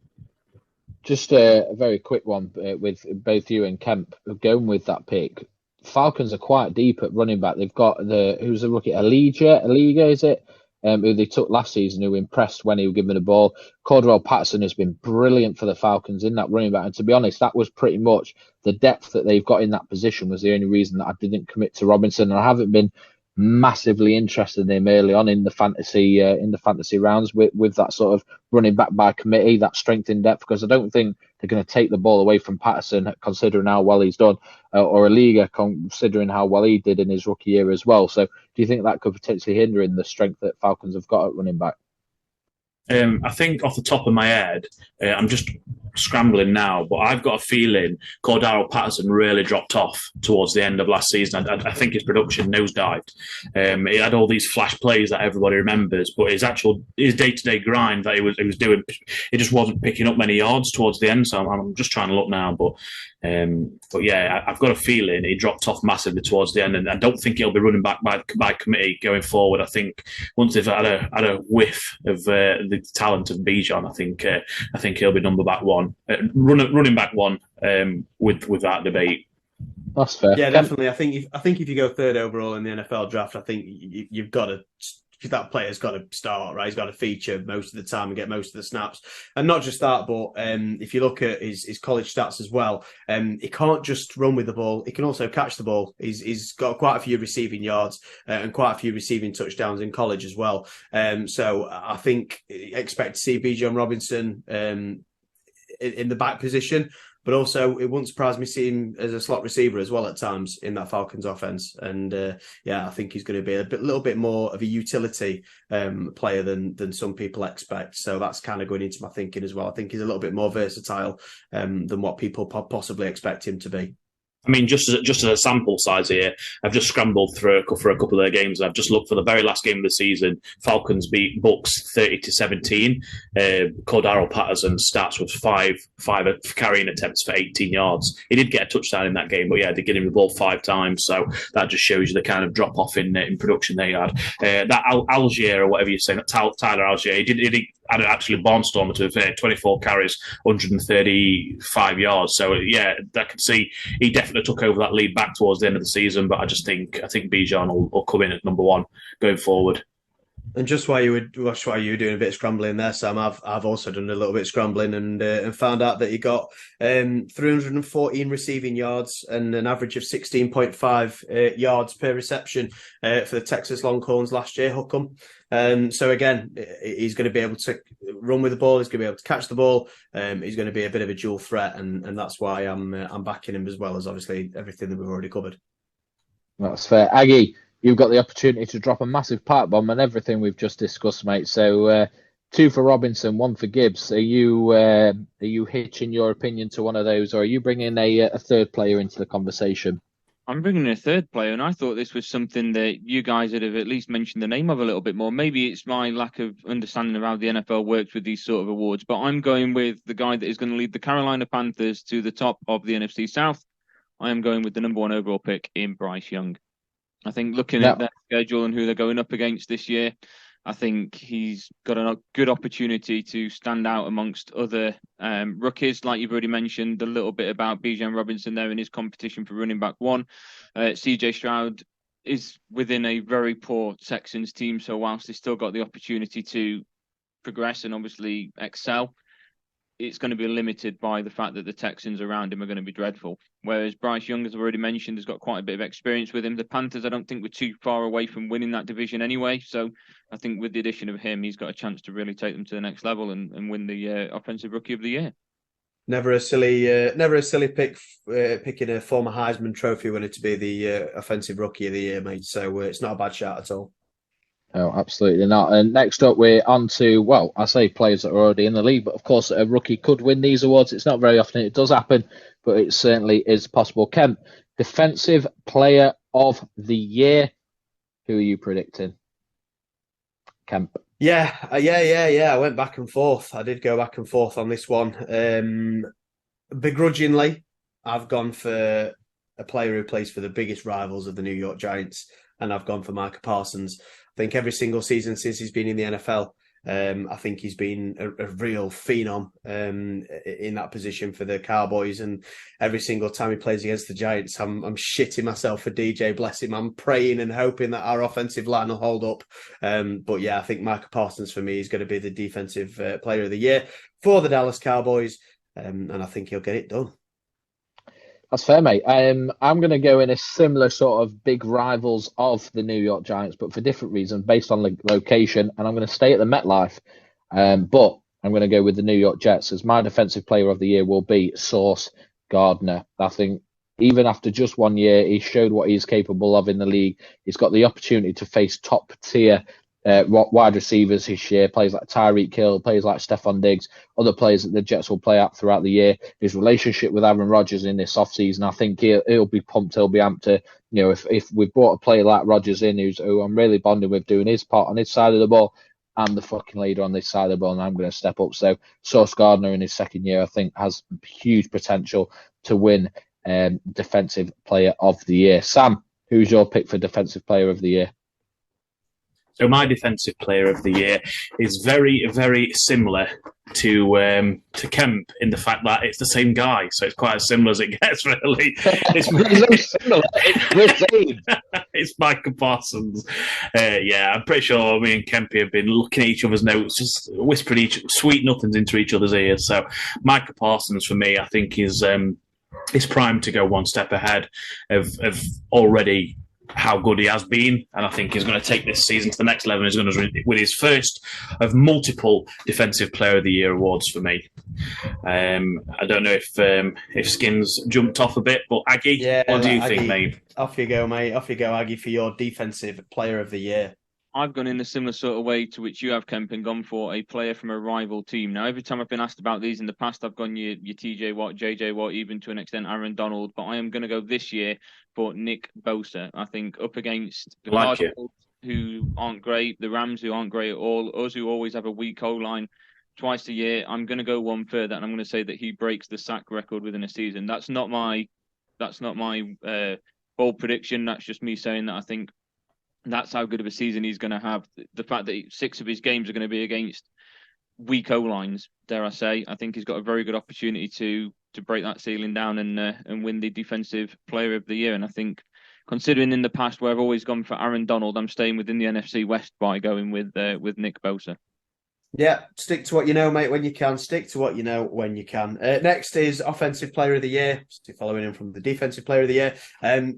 Just a very quick one with both you and Kemp going with that pick. Falcons are quite deep at running back. They've got who's the rookie? Aliga, is it? Who they took last season, who impressed when he was given the ball. Cordell Patterson has been brilliant for the Falcons in that running back. And to be honest, that was pretty much the depth that they've got in that position was the only reason that I didn't commit to Robinson. And I haven't been massively interested in him early on in the fantasy rounds with that sort of running back by committee, that strength in depth, because I don't think they're going to take the ball away from Patterson, considering how well he's done, or Aliga, considering how well he did in his rookie year as well. So do you think that could potentially hinder in the strength that Falcons have got at running back? I think off the top of my head, I'm just scrambling now, but I've got a feeling Cordaro Patterson really dropped off towards the end of last season. I think his production nosedived. He had all these flash plays that everybody remembers, but his day-to-day grind that he was doing, he just wasn't picking up many yards towards the end. So I'm just trying to look now, but yeah, I've got a feeling he dropped off massively towards the end, and I don't think he'll be running back by committee going forward. I think once they've had a whiff of the talent of Bijan, I think he'll be running back one with that debate. That's fair. Yeah, definitely. I think if you go third overall in the NFL draft, I think you've got to. That player's got to start, right? He's got to feature most of the time and get most of the snaps. And not just that, but if you look at his college stats as well, he can't just run with the ball. He can also catch the ball. He's got quite a few receiving yards and quite a few receiving touchdowns in college as well. So I think expect to see Bijan Robinson in the back position. But also, it wouldn't surprise me seeing him as a slot receiver as well at times in that Falcons offense. And I think he's going to be a little bit more of a utility player than some people expect. So that's kind of going into my thinking as well. I think he's a little bit more versatile than what people possibly expect him to be. I mean, just as a sample size here, I've just scrambled through for a couple of their games. I've just looked for the very last game of the season. Falcons beat Bucks 30-17. Cordaro Patterson's stats was five carrying attempts for 18 yards. He did get a touchdown in that game, but yeah, they get him the ball 5 times. So that just shows you the kind of drop off in production they had. That Algier or whatever you're saying, Tyler Algier, he had actually barnstormer to 24 carries, 135 yards. So yeah, I could see he definitely took over that lead back towards the end of the season. But I think Bijan will come in at number 1 going forward. And just while you were doing a bit of scrambling there, Sam, I've also done a little bit of scrambling and found out that he got 314 receiving yards and an average of 16.5 yards per reception for the Texas Longhorns last year. Hookham. So again, he's going to be able to run with the ball. He's going to be able to catch the ball. He's going to be a bit of a dual threat, and that's why I'm backing him as well as obviously everything that we've already covered. That's fair, Aggie. You've got the opportunity to drop a massive pipe bomb on everything we've just discussed, mate. So 2 for Robinson, 1 for Gibbs. Are you hitching your opinion to one of those, or are you bringing a third player into the conversation? I'm bringing a third player, and I thought this was something that you guys would have at least mentioned the name of a little bit more. Maybe it's my lack of understanding of how the NFL works with these sort of awards, but I'm going with the guy that is going to lead the Carolina Panthers to the top of the NFC South. I am going with the number 1 overall pick in Bryce Young. I think looking at their schedule and who they're going up against this year, I think he's got a good opportunity to stand out amongst other rookies. Like you've already mentioned a little bit about Bijan Robinson there in his competition for running back 1. CJ Stroud is within a very poor Texans team, so whilst he's still got the opportunity to progress and obviously excel, it's going to be limited by the fact that the Texans around him are going to be dreadful. Whereas Bryce Young, as I've already mentioned, has got quite a bit of experience with him. The Panthers, I don't think, were too far away from winning that division anyway. So I think with the addition of him, he's got a chance to really take them to the next level and win the Offensive Rookie of the Year. Never a silly pick picking a former Heisman Trophy winner to be the Offensive Rookie of the Year, mate. So it's not a bad shout at all. No, absolutely not. And next up, we're on to, well, I say players that are already in the league, but of course, a rookie could win these awards. It's not very often it does happen, but it certainly is possible. Kemp, Defensive Player of the Year. Who are you predicting? Kemp. Yeah. I went back and forth. I did go back and forth on this one. Begrudgingly, I've gone for a player who plays for the biggest rivals of the New York Giants, and I've gone for Micah Parsons. I think every single season since he's been in the NFL, I think he's been a real phenom in that position for the Cowboys. And every single time he plays against the Giants, I'm shitting myself for DJ, bless him. I'm praying and hoping that our offensive line will hold up. But yeah, I think Micah Parsons for me is going to be the Defensive Player of the Year for the Dallas Cowboys. And I think he'll get it done. That's fair, mate. I'm going to go in a similar sort of big rivals of the New York Giants, but for different reasons based on the location. And I'm going to stay at the MetLife. But I'm going to go with the New York Jets as my defensive player of the year will be Sauce Gardner. I think even after just 1 year, he showed what he's capable of in the league. He's got the opportunity to face top tier wide receivers this year, players like Tyreek Hill, players like Stephon Diggs, other players that the Jets will play out throughout the year. His relationship with Aaron Rodgers in this offseason, I think he'll be pumped, he'll be amped to, if we brought a player like Rodgers in, who I'm really bonding with, doing his part on his side of the ball, I'm the fucking leader on this side of the ball, and I'm going to step up. So Sauce Gardner in his second year, I think, has huge potential to win Defensive Player of the Year. Sam, who's your pick for Defensive Player of the Year? So my Defensive Player of the Year is very, very similar to Kemp in the fact that it's the same guy. So it's quite as similar as it gets, really. It's so similar. It's Micah Parsons. I'm pretty sure me and Kempy have been looking at each other's notes, just whispering sweet nothings into each other's ears. So Micah Parsons, for me, I think is primed to go one step ahead of already how good he has been, and I think he's going to take this season to the next level. He's going to win his first of multiple Defensive Player of the Year awards for me. I don't know if Skins jumped off a bit, but Aggie, what do you think, mate? Off you go, mate. Off you go, Aggie, for your Defensive Player of the Year. I've gone in a similar sort of way to which you have, Kemp, and gone for a player from a rival team. Now, every time I've been asked about these in the past, I've gone your TJ Watt, JJ Watt, even to an extent Aaron Donald. But I am going to go this year for Nick Bosa. I think up against the Cardinals, who aren't great, the Rams, who aren't great at all, us, who always have a weak O-line twice a year, I'm going to go one further, and I'm going to say that he breaks the sack record within a season. That's not my bold prediction. That's just me saying that I think that's how good of a season he's going to have. The fact that 6 of his games are going to be against weak O-lines, dare I say, I think he's got a very good opportunity to break that ceiling down and win the Defensive Player of the Year. And I think, considering in the past where I've always gone for Aaron Donald, I'm staying within the NFC West by going with Nick Bosa. Yeah, stick to what you know, mate, when you can. Stick to what you know when you can. Next is Offensive Player of the Year. Still following him from the Defensive Player of the Year.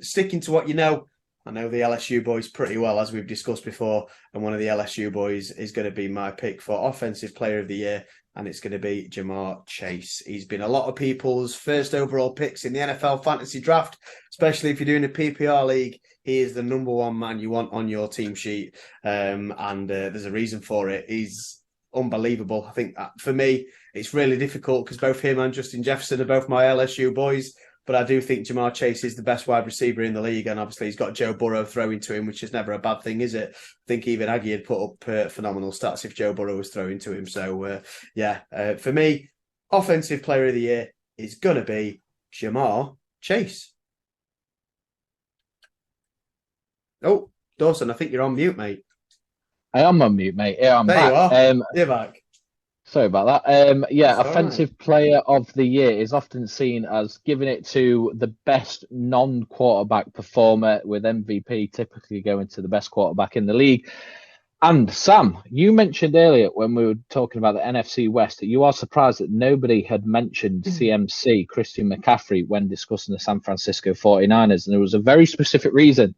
Sticking to what you know. I know the LSU boys pretty well, as we've discussed before, and one of the LSU boys is going to be my pick for Offensive Player of the Year, and it's going to be Jamar Chase. He's been a lot of people's first overall picks in the NFL fantasy draft, especially if you're doing a PPR league. He is the number one man you want on your team sheet, and there's a reason for it. He's unbelievable. I think for me, it's really difficult because both him and Justin Jefferson are both my LSU boys. But I do think Jamar Chase is the best wide receiver in the league, and obviously he's got Joe Burrow throwing to him, which is never a bad thing, is it? I think even Aggie had put up phenomenal stats if Joe Burrow was throwing to him. So, for me, Offensive Player of the Year is going to be Jamar Chase. Oh, Dawson, I think you're on mute, mate. I am on mute, mate. Yeah, I'm there back. You are. You're back. Sorry about that. That's Offensive Player of the Year is often seen as giving it to the best non-quarterback performer, with MVP typically going to the best quarterback in the league. And Sam, you mentioned earlier when we were talking about the NFC West that you are surprised that nobody had mentioned CMC, Christian McCaffrey, when discussing the San Francisco 49ers. And there was a very specific reason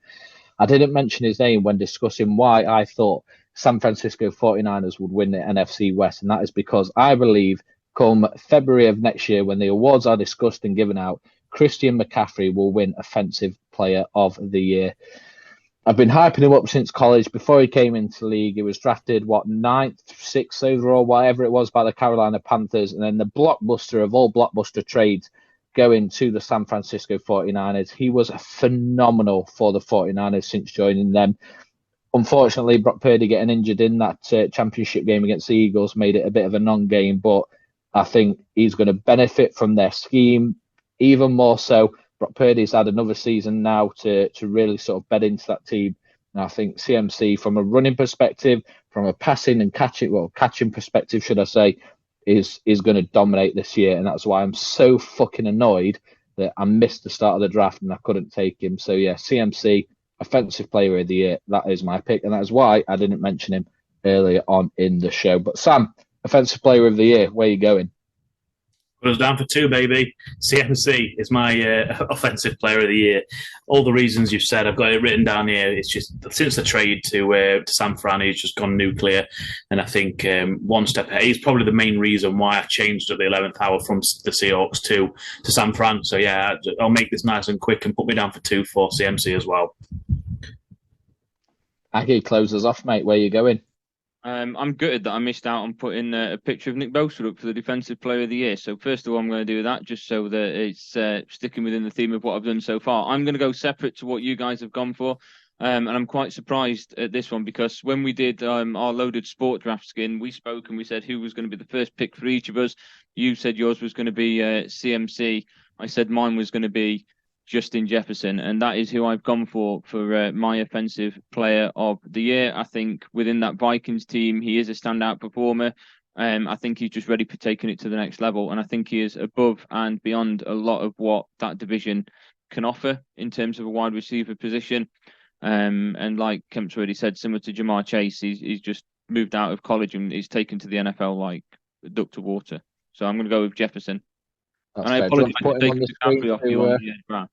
I didn't mention his name when discussing why I thought San Francisco 49ers would win the NFC West. And that is because I believe come February of next year, when the awards are discussed and given out, Christian McCaffrey will win Offensive Player of the Year. I've been hyping him up since college. Before he came into the league, he was drafted, 9th, 6th overall, whatever it was, by the Carolina Panthers. And then the blockbuster of all blockbuster trades going to the San Francisco 49ers. He was phenomenal for the 49ers since joining them. Unfortunately, Brock Purdy getting injured in that championship game against the Eagles made it a bit of a non-game, but I think he's going to benefit from their scheme even more so. Brock Purdy's had another season now to really sort of bed into that team. And I think CMC, from a running perspective, from a passing and catching perspective, should I say, is going to dominate this year. And that's why I'm so fucking annoyed that I missed the start of the draft and I couldn't take him. So yeah, CMC, Offensive Player of the Year, that is my pick, and that is why I didn't mention him earlier on in the show. But Sam, Offensive Player of the Year, where are you going? Put us down for 2, baby. CMC is my offensive player of the year. All the reasons you've said, I've got it written down here. It's just since the trade to San Fran, he's just gone nuclear. And I think one step ahead, he's probably the main reason why I changed at the 11th hour from the Seahawks to San Fran. So, yeah, I'll make this nice and quick and put me down for 2 for CMC as well. Aggie, close us off, mate. Where you going? I'm gutted that I missed out on putting a picture of Nick Bosa up for the Defensive Player of the Year. So first of all, I'm going to do that just so that it's sticking within the theme of what I've done so far. I'm going to go separate to what you guys have gone for. And I'm quite surprised at this one because when we did our loaded sport draft skin, we spoke and we said who was going to be the first pick for each of us. You said yours was going to be CMC. I said mine was going to be Justin Jefferson, and that is who I've gone for my offensive player of the year. I think within that Vikings team, he is a standout performer. I think he's just ready for taking it to the next level, and I think he is above and beyond a lot of what that division can offer in terms of a wide receiver position. And like Kemp's already said, similar to Jamar Chase, he's just moved out of college and he's taken to the NFL like a duck to water. So I'm going to go with Jefferson. That's and I fair. apologize Do you want to put for him on taking the the Capri off screen you to, on the draft.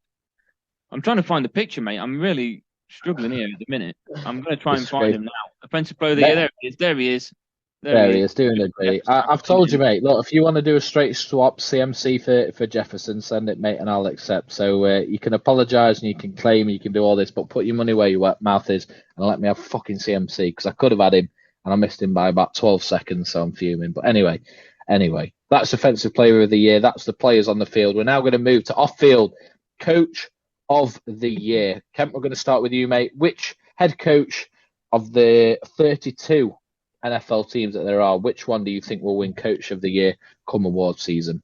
I'm trying to find the picture, mate. I'm really struggling here at the minute. I'm going to try and find him now. Offensive player of the year. There he is. There he is. There he is, doing a great. I've told you, mate. Look, if you want to do a straight swap CMC for Jefferson, send it, mate, and I'll accept. So you can apologise and you can claim, you can do all this, but put your money where your mouth is and let me have fucking CMC because I could have had him and I missed him by about 12 seconds, so I'm fuming. But anyway, that's Offensive Player of the Year. That's the players on the field. We're now going to move to off-field Coach of the Year. Kemp, we're going to start with you, mate. Which head coach of the 32 NFL teams that there are, which one do you think will win Coach of the Year come award season?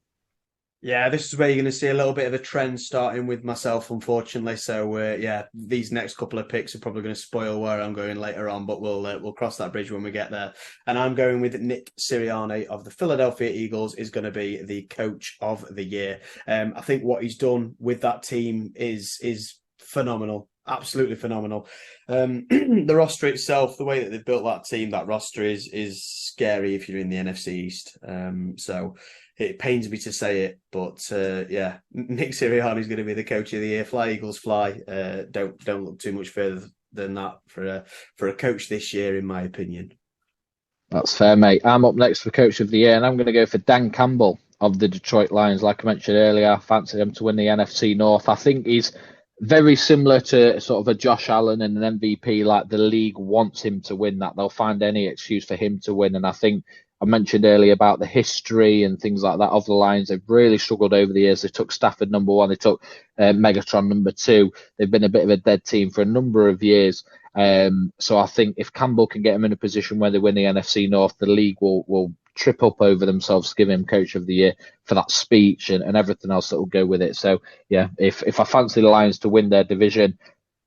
Yeah, this is where you're going to see a little bit of a trend starting with myself, unfortunately. So, these next couple of picks are probably going to spoil where I'm going later on, but we'll cross that bridge when we get there. And I'm going with Nick Sirianni of the Philadelphia Eagles is going to be the Coach of the Year. I think what he's done with that team is phenomenal. Absolutely phenomenal. The roster itself, the way that they've built that team, that roster is scary if you're in the NFC East. So it pains me to say it, but Nick Sirianni is going to be the Coach of the Year. Fly Eagles fly. Don't look too much further than that for a coach this year, in my opinion. That's fair, mate. I'm up next for Coach of the Year, and I'm going to go for Dan Campbell of the Detroit Lions. Like I mentioned earlier, I fancy him to win the NFC North. I think he's very similar to sort of a Josh Allen and an MVP. Like the league wants him to win that. They'll find any excuse for him to win. And I think I mentioned earlier about the history and things like that of the Lions. They've really struggled over the years. They took Stafford number 1. They took Megatron number 2. They've been a bit of a dead team for a number of years. So I think if Campbell can get him in a position where they win the NFC North, the league will trip up over themselves to give him Coach of the Year for that speech and everything else that will go with it. So, yeah, if I fancy the Lions to win their division,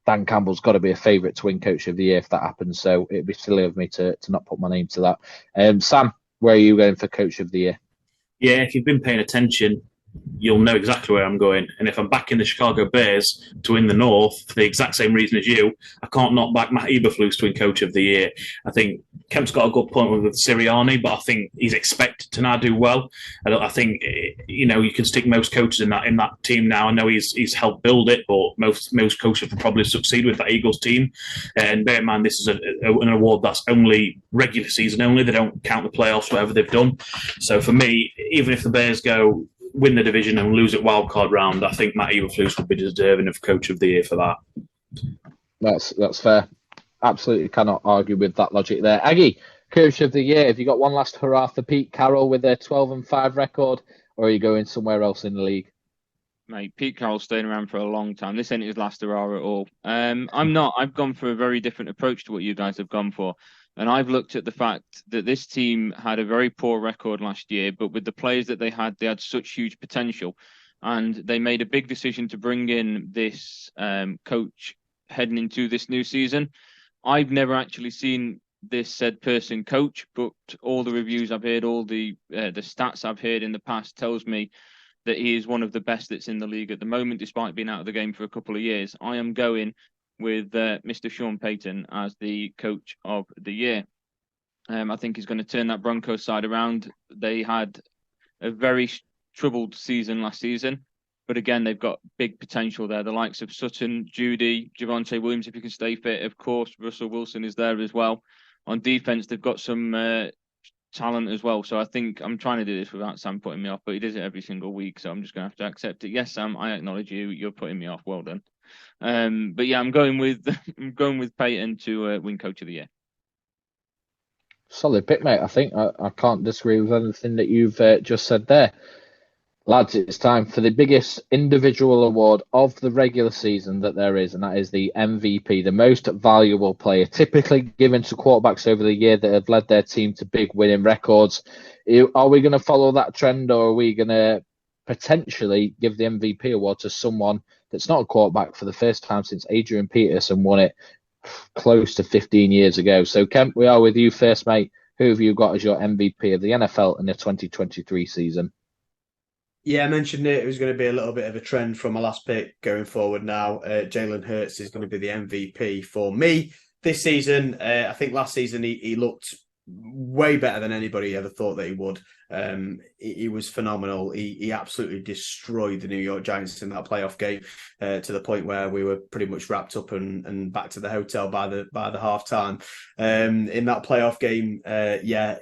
Dan Campbell's got to be a favourite to win Coach of the Year if that happens. So it'd be silly of me to not put my name to that. Sam, where are you going for Coach of the Year? Yeah, if you've been paying attention, you'll know exactly where I'm going. And if I'm backing the Chicago Bears to win the North for the exact same reason as you, I can't not back Matt Eberflus to win Coach of the Year. I think Kemp's got a good point with Sirianni, but I think he's expected to now do well. I think you can stick most coaches in that team now. I know he's helped build it, but most coaches will probably succeed with that Eagles team. And bear in mind, this is an award that's only regular season only. They don't count the playoffs, whatever they've done. So for me, even if the Bears win the division and lose at wildcard round, I think Matt Eberflus would be deserving of Coach of the Year for that. That's fair. Absolutely cannot argue with that logic there. Aggie, Coach of the Year. Have you got one last hurrah for Pete Carroll with their 12-5 record, or are you going somewhere else in the league? Mate, Pete Carroll's staying around for a long time. This ain't his last hurrah at all. I'm not. I've gone for a very different approach to what you guys have gone for. And I've looked at the fact that this team had a very poor record last year, but with the players that they had such huge potential. And they made a big decision to bring in this coach heading into this new season. I've never actually seen this said person coach, but all the reviews I've heard, all the stats I've heard in the past tells me that he is one of the best that's in the league at the moment, despite being out of the game for a couple of years. I am going with Mr. Sean Payton as the Coach of the Year. I think he's going to turn that Broncos side around. They had a very troubled season last season. But again, they've got big potential there. The likes of Sutton, Judy, Javonte Williams, if he can stay fit. Of course, Russell Wilson is there as well. On defense, they've got some talent as well. So I think I'm trying to do this without Sam putting me off, but he does it every single week. So I'm just going to have to accept it. Yes, Sam, I acknowledge you. You're putting me off. Well done. But yeah, I'm going with Peyton to win Coach of the Year. Solid pick, mate. I think I can't disagree with anything that you've just said there. Lads, it's time for the biggest individual award of the regular season that there is, and that is the MVP, the most valuable player, typically given to quarterbacks over the year that have led their team to big winning records. Are we going to follow that trend, or are we going to potentially give the MVP award to someone that's not a quarterback for the first time since Adrian Peterson won it close to 15 years ago? So, Kemp, we are with you first, mate. Who have you got as your MVP of the NFL in the 2023 season? Yeah, I mentioned it was going to be a little bit of a trend from my last pick going forward now. Jalen Hurts is going to be the MVP for me this season. I think last season he looked way better than anybody ever thought that he would. He was phenomenal. He absolutely destroyed the New York Giants in that playoff game to the point where we were pretty much wrapped up and back to the hotel by the half time. In that playoff game,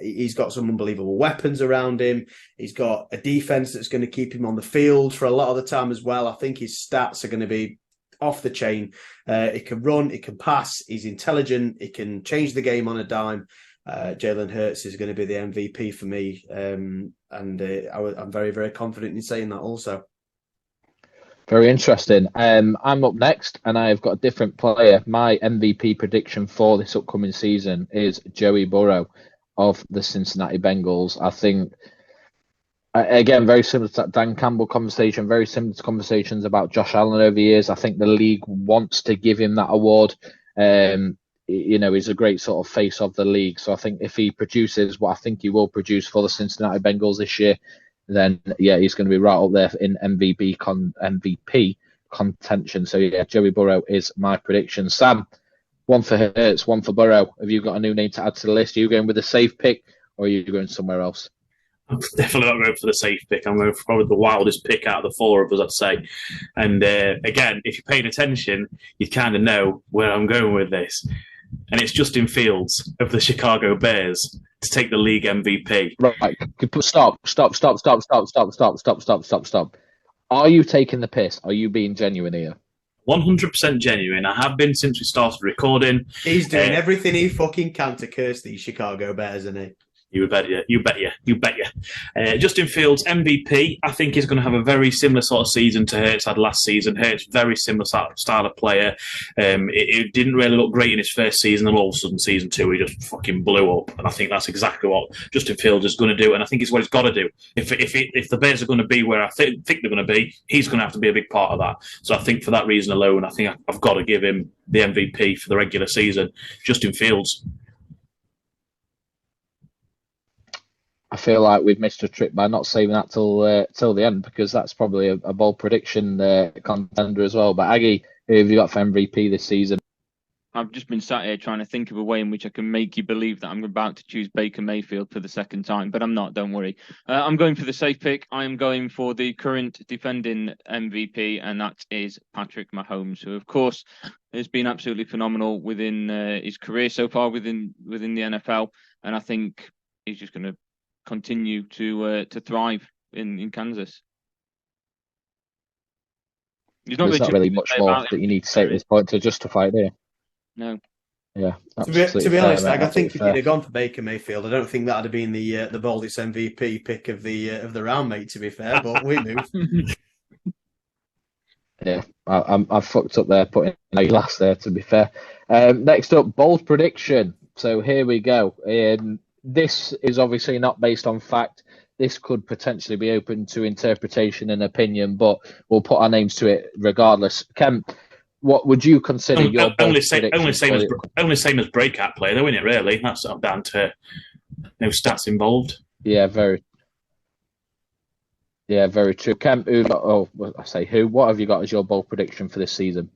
he's got some unbelievable weapons around him. He's got a defense that's going to keep him on the field for a lot of the time as well. I think his stats are going to be off the chain. He can run, he can pass, he's intelligent, he can change the game on a dime. Jalen Hurts is going to be the MVP for me, and I'm very, very confident in saying that also. Very interesting. I'm up next, and I've got a different player. My MVP prediction for this upcoming season is Joey Burrow of the Cincinnati Bengals. I think, again, very similar to that Dan Campbell conversation, very similar to conversations about Josh Allen over the years. I think the league wants to give him that award. He's a great sort of face of the league. So I think if he produces what I think he will produce for the Cincinnati Bengals this year, then yeah, he's going to be right up there in MVP contention. So yeah, Joey Burrow is my prediction. Sam, one for Hurts, one for Burrow. Have you got a new name to add to the list? Are you going with a safe pick, or are you going somewhere else? I'm definitely not going for the safe pick. I'm going for probably the wildest pick out of the four of us, I'd say. And again, if you're paying attention, you kind of know where I'm going with this. And it's Justin Fields of the Chicago Bears to take the league MVP. Right. Stop. Are you taking the piss? Are you being genuine here? 100% genuine. I have been since we started recording. He's doing everything he fucking can to curse these Chicago Bears, isn't he? You bet you. Justin Fields, MVP, I think he's going to have a very similar sort of season to Hurts had last season. Hurts, very similar style of player. It didn't really look great in his first season, and all of a sudden, season 2, he just fucking blew up. And I think that's exactly what Justin Fields is going to do, and I think it's what he's got to do. If the Bears are going to be where I think they're going to be, he's going to have to be a big part of that. So I think for that reason alone, I think I've got to give him the MVP for the regular season. Justin Fields. I feel like we've missed a trick by not saving that till the end, because that's probably a bold prediction contender as well. But Aggie, who have you got for MVP this season? I've just been sat here trying to think of a way in which I can make you believe that I'm about to choose Baker Mayfield for the second time, but I'm not, don't worry. I'm going for the safe pick. I am going for the current defending MVP, and that is Patrick Mahomes, who, of course, has been absolutely phenomenal within his career so far within the NFL, and I think he's just going to continue to thrive in Kansas. There's not really much more that you need to say at this point to justify it, do you? No. Yeah. To be honest, I think if you'd have gone for Baker Mayfield, I don't think that'd have been the boldest MVP pick of the round, mate. To be fair, but we move. Yeah, I fucked up there putting a last there. To be fair, next up, bold prediction. So here we go. This is obviously not based on fact. This could potentially be open to interpretation and opinion, but we'll put our names to it regardless. Kemp, what would you consider your only same as Breakout Player, though, isn't it? Really, that's sort of down to no stats involved. Yeah, very true. Kemp, what have you got as your bold prediction for this season?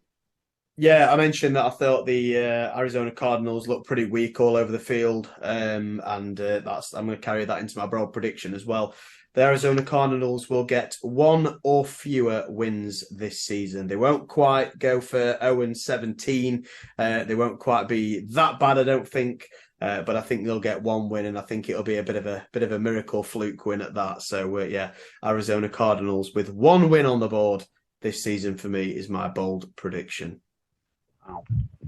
Yeah, I mentioned that I thought the Arizona Cardinals looked pretty weak all over the field, and that's I'm going to carry that into my broad prediction as well. The Arizona Cardinals will get one or fewer wins this season. They won't quite go for 0-17. They won't quite be that bad, I don't think. But I think they'll get one win, and I think it'll be a bit of a miracle fluke win at that. So yeah, Arizona Cardinals with one win on the board this season for me is my bold prediction.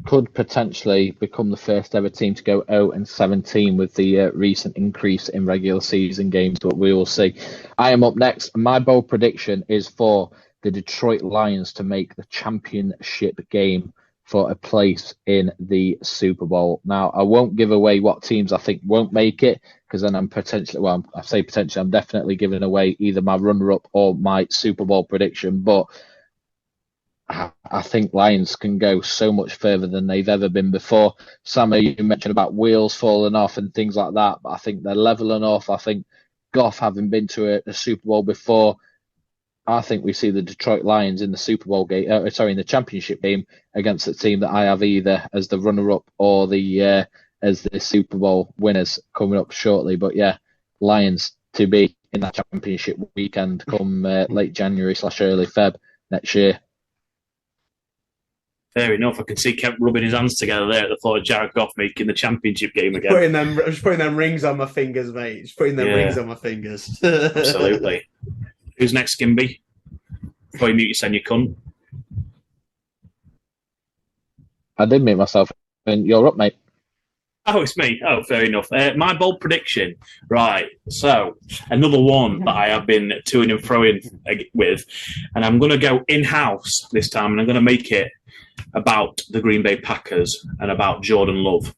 Could potentially become the first ever team to go 0-17 with the recent increase in regular season games, but we will see. I am up next. My bold prediction is for the Detroit Lions to make the championship game for a place in the Super Bowl. Now, I won't give away what teams I think won't make it, because then I'm definitely giving away either my runner-up or my Super Bowl prediction, but I think Lions can go so much further than they've ever been before. Sam, you mentioned about wheels falling off and things like that, but I think they're leveling off. I think Goff, having been to a Super Bowl before, I think we see the Detroit Lions in the Super Bowl game, in the championship game against a team that I have either as the runner-up or as the Super Bowl winners coming up shortly. But yeah, Lions to be in that championship weekend come late January / early Feb next year. Fair enough. I can see Kemp rubbing his hands together there at the thought of Jared Goff making the championship game again. Just putting them rings on my fingers, mate. Just putting them rings on my fingers. Absolutely. Who's next, Skimby? Before you mute your son, you cunt. I did mute myself, and you're up, mate. Oh, it's me. Oh, fair enough. My bold prediction. Right. So, another one that I have been toing and froing with, and I'm going to go in-house this time, and I'm going to make it about the Green Bay Packers and about Jordan Love.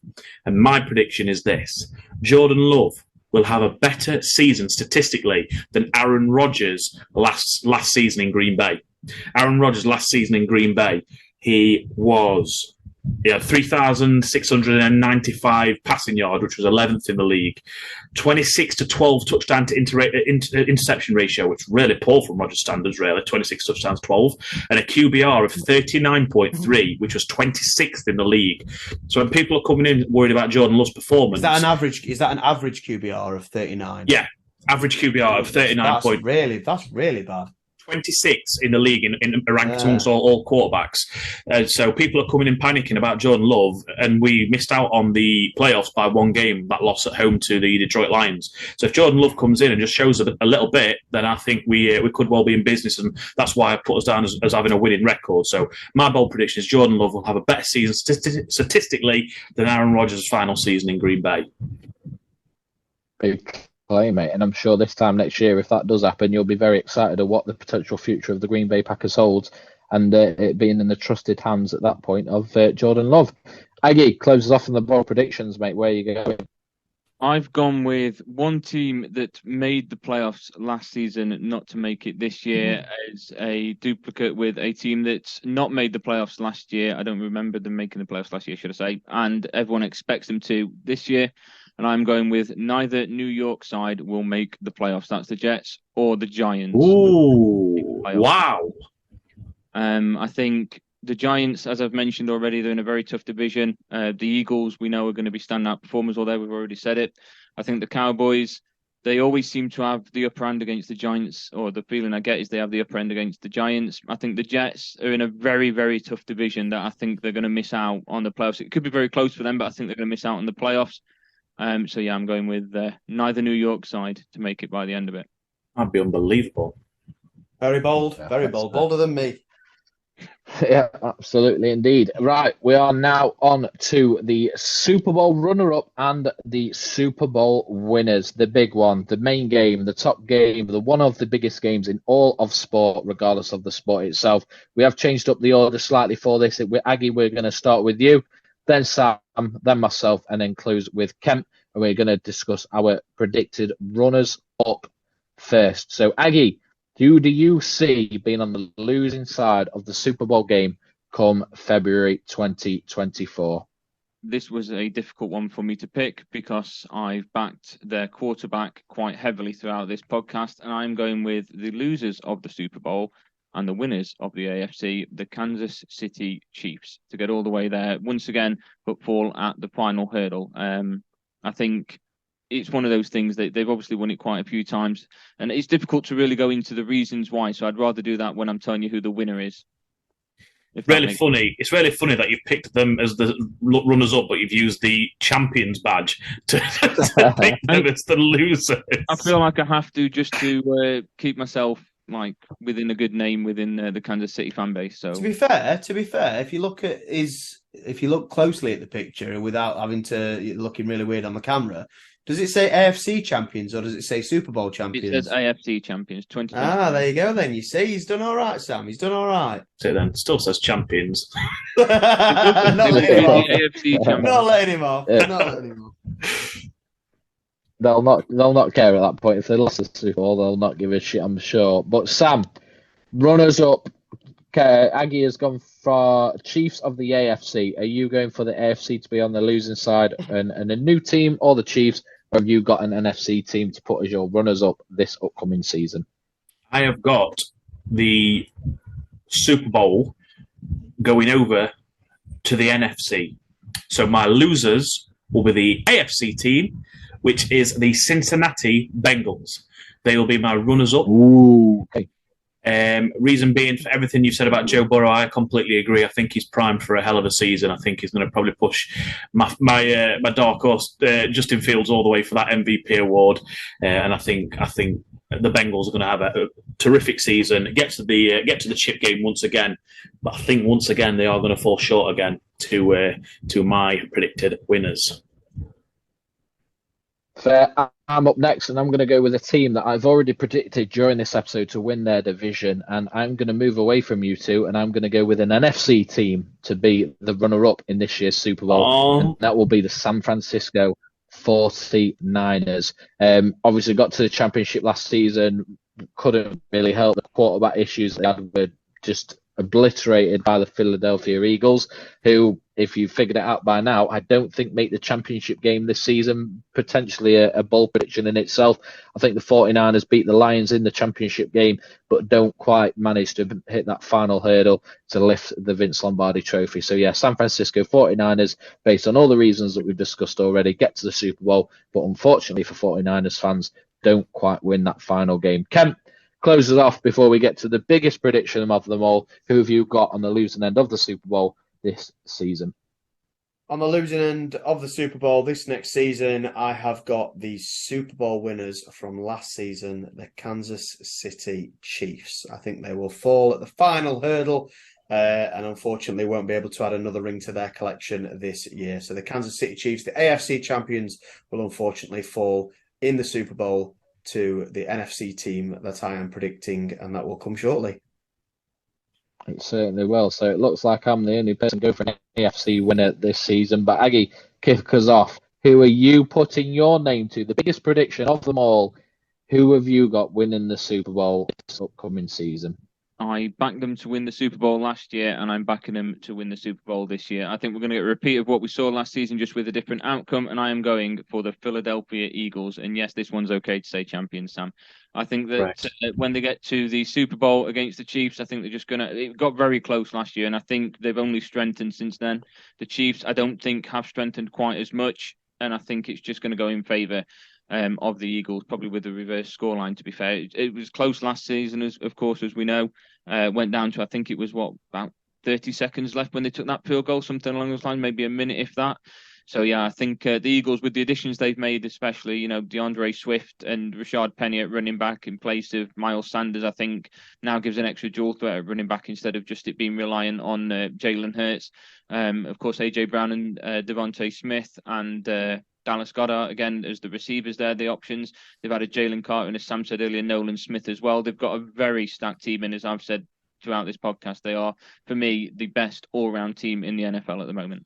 And my prediction is this. Jordan Love will have a better season statistically than Aaron Rodgers last season in Green Bay. Aaron Rodgers last season in Green Bay, he had 3,695 passing yards, which was 11th in the league. 26-12 touchdown to interception ratio, which is really poor from Rodgers standards, really. 26 touchdowns, 12. And a QBR of 39.3, which was 26th in the league. So when people are coming in worried about Jordan Love's performance... Is that an average QBR of 39? Yeah, average QBR of 39. That's really bad. 26 in the league in ranked amongst all quarterbacks. So people are coming in panicking about Jordan Love, and we missed out on the playoffs by one game, that loss at home to the Detroit Lions. So if Jordan Love comes in and just shows a little bit, then I think we could well be in business, and that's why I put us down as having a winning record. So my bold prediction is Jordan Love will have a better season statistically than Aaron Rodgers' final season in Green Bay. Big play, mate, and I'm sure this time next year, if that does happen, you'll be very excited at what the potential future of the Green Bay Packers holds, and it being in the trusted hands at that point of Jordan Love. Aggie, closes off on the ball predictions, mate. Where are you going? I've gone with one team that made the playoffs last season not to make it this year as a duplicate with a team that's not made the playoffs last year. I don't remember them making the playoffs last year, should I say, and everyone expects them to this year. And I'm going with neither New York side will make the playoffs. That's the Jets or the Giants. Ooh, wow. I think the Giants, as I've mentioned already, they're in a very tough division. The Eagles, we know, are going to be standout performers, although we've already said it. I think the Cowboys, they always seem to have the upper hand against the Giants, or the feeling I get is they have the upper hand against the Giants. I think the Jets are in a very, very tough division that I think they're going to miss out on the playoffs. It could be very close for them, but I think they're going to miss out on the playoffs. So yeah, I'm going with neither New York side to make it by the end of it. That'd be unbelievable. Very bold, very bold. Bolder than me. Yeah, absolutely indeed. Right, we are now on to the Super Bowl runner-up and the Super Bowl winners. The big one, the main game, the top game, the one of the biggest games in all of sport, regardless of the sport itself. We have changed up the order slightly for this. Aggie, we're going to start with you, then Sam, then myself, and then close with Kemp. And we're going to discuss our predicted runners-up first. So, Aggie, who do you see being on the losing side of the Super Bowl game come February 2024? This was a difficult one for me to pick because I've backed their quarterback quite heavily throughout this podcast, and I'm going with the losers of the Super Bowl, and the winners of the AFC, the Kansas City Chiefs, to get all the way there once again, but fall at the final hurdle. I think it's one of those things that they've obviously won it quite a few times, and it's difficult to really go into the reasons why. So I'd rather do that when I'm telling you who the winner is. It's really funny that you've picked them as the runners up, but you've used the champions badge to pick them as the losers. I feel like I have to just to keep myself like within a good name within the Kansas City fan base. So to be fair, if you look closely at the picture without having to looking really weird on the camera, does it say AFC champions or does it say Super Bowl champions? It says AFC champions 2020. There you go then. You see, he's done all right, Sam. He's done all right. So then, still says champions. Not letting him off. AFC champions. Not letting him off. Not letting him off. They'll not care at that point. If they lost the Super Bowl, they'll not give a shit, I'm sure. But Sam, runners up. Aggie has gone for Chiefs of the AFC. Are you going for the AFC to be on the losing side and a new team, or the Chiefs, or have you got an NFC team to put as your runners up this upcoming season? I have got the Super Bowl going over to the NFC. So my losers will be the AFC team, which is the Cincinnati Bengals. They will be my runners-up. Ooh, okay. Reason being, for everything you've said about Joe Burrow, I completely agree. I think he's primed for a hell of a season. I think he's going to probably push my dark horse, Justin Fields, all the way for that MVP award. And I think the Bengals are going to have a terrific season. Get to the chip game once again, but I think once again they are going to fall short again to my predicted winners. Fair. I'm up next, and I'm going to go with a team that I've already predicted during this episode to win their division, and I'm going to move away from you two, and I'm going to go with an NFC team to be the runner-up in this year's Super Bowl, and that will be the San Francisco 49ers. Obviously got to the championship last season, couldn't really help. The quarterback issues they had were just obliterated by the Philadelphia Eagles, who, if you figured it out by now, I don't think make the championship game this season. Potentially a bold prediction in itself. I think the 49ers beat the Lions in the championship game, but don't quite manage to hit that final hurdle to lift the Vince Lombardi Trophy. So yeah, San Francisco 49ers, based on all the reasons that we've discussed already, get to the Super Bowl, but unfortunately for 49ers fans, don't quite win that final game. Kent, close us off before we get to the biggest prediction of them all. Who have you got on the losing end of the Super Bowl this season? On the losing end of the Super Bowl this next season, I have got the Super Bowl winners from last season, the Kansas City Chiefs. I think they will fall at the final hurdle and unfortunately won't be able to add another ring to their collection this year. So the Kansas City Chiefs, the AFC champions, will unfortunately fall in the Super Bowl to the NFC team that I am predicting, and that will come shortly. It certainly will. So it looks like I'm the only person going for an AFC winner this season. But Aggie, kick us off. Who are you putting your name to? The biggest prediction of them all. Who have you got winning the Super Bowl this upcoming season? I backed them to win the Super Bowl last year, and I'm backing them to win the Super Bowl this year. I think we're going to get a repeat of what we saw last season, just with a different outcome, and I am going for the Philadelphia Eagles. And yes, this one's okay to say champions, Sam. I think that when they get to the Super Bowl against the Chiefs, I think they're just going to... It got very close last year, and I think they've only strengthened since then. The Chiefs, I don't think, have strengthened quite as much, and I think it's just going to go in favour of the Eagles, probably with a reverse scoreline, to be fair. It was close last season, as we know. Went down to, I think it was, about 30 seconds left when they took that field goal, something along those lines, maybe a minute, if that. So, yeah, I think the Eagles, with the additions they've made, especially, DeAndre Swift and Rashad Penny at running back in place of Miles Sanders, I think now gives an extra dual threat at running back instead of just it being reliant on Jalen Hurts. Of course, A.J. Brown and Devontae Smith and Dallas Goedert, again, as the receivers there, the options. They've added Jalen Carter and, as Sam said earlier, Nolan Smith as well. They've got a very stacked team, and as I've said throughout this podcast, they are, for me, the best all-round team in the NFL at the moment.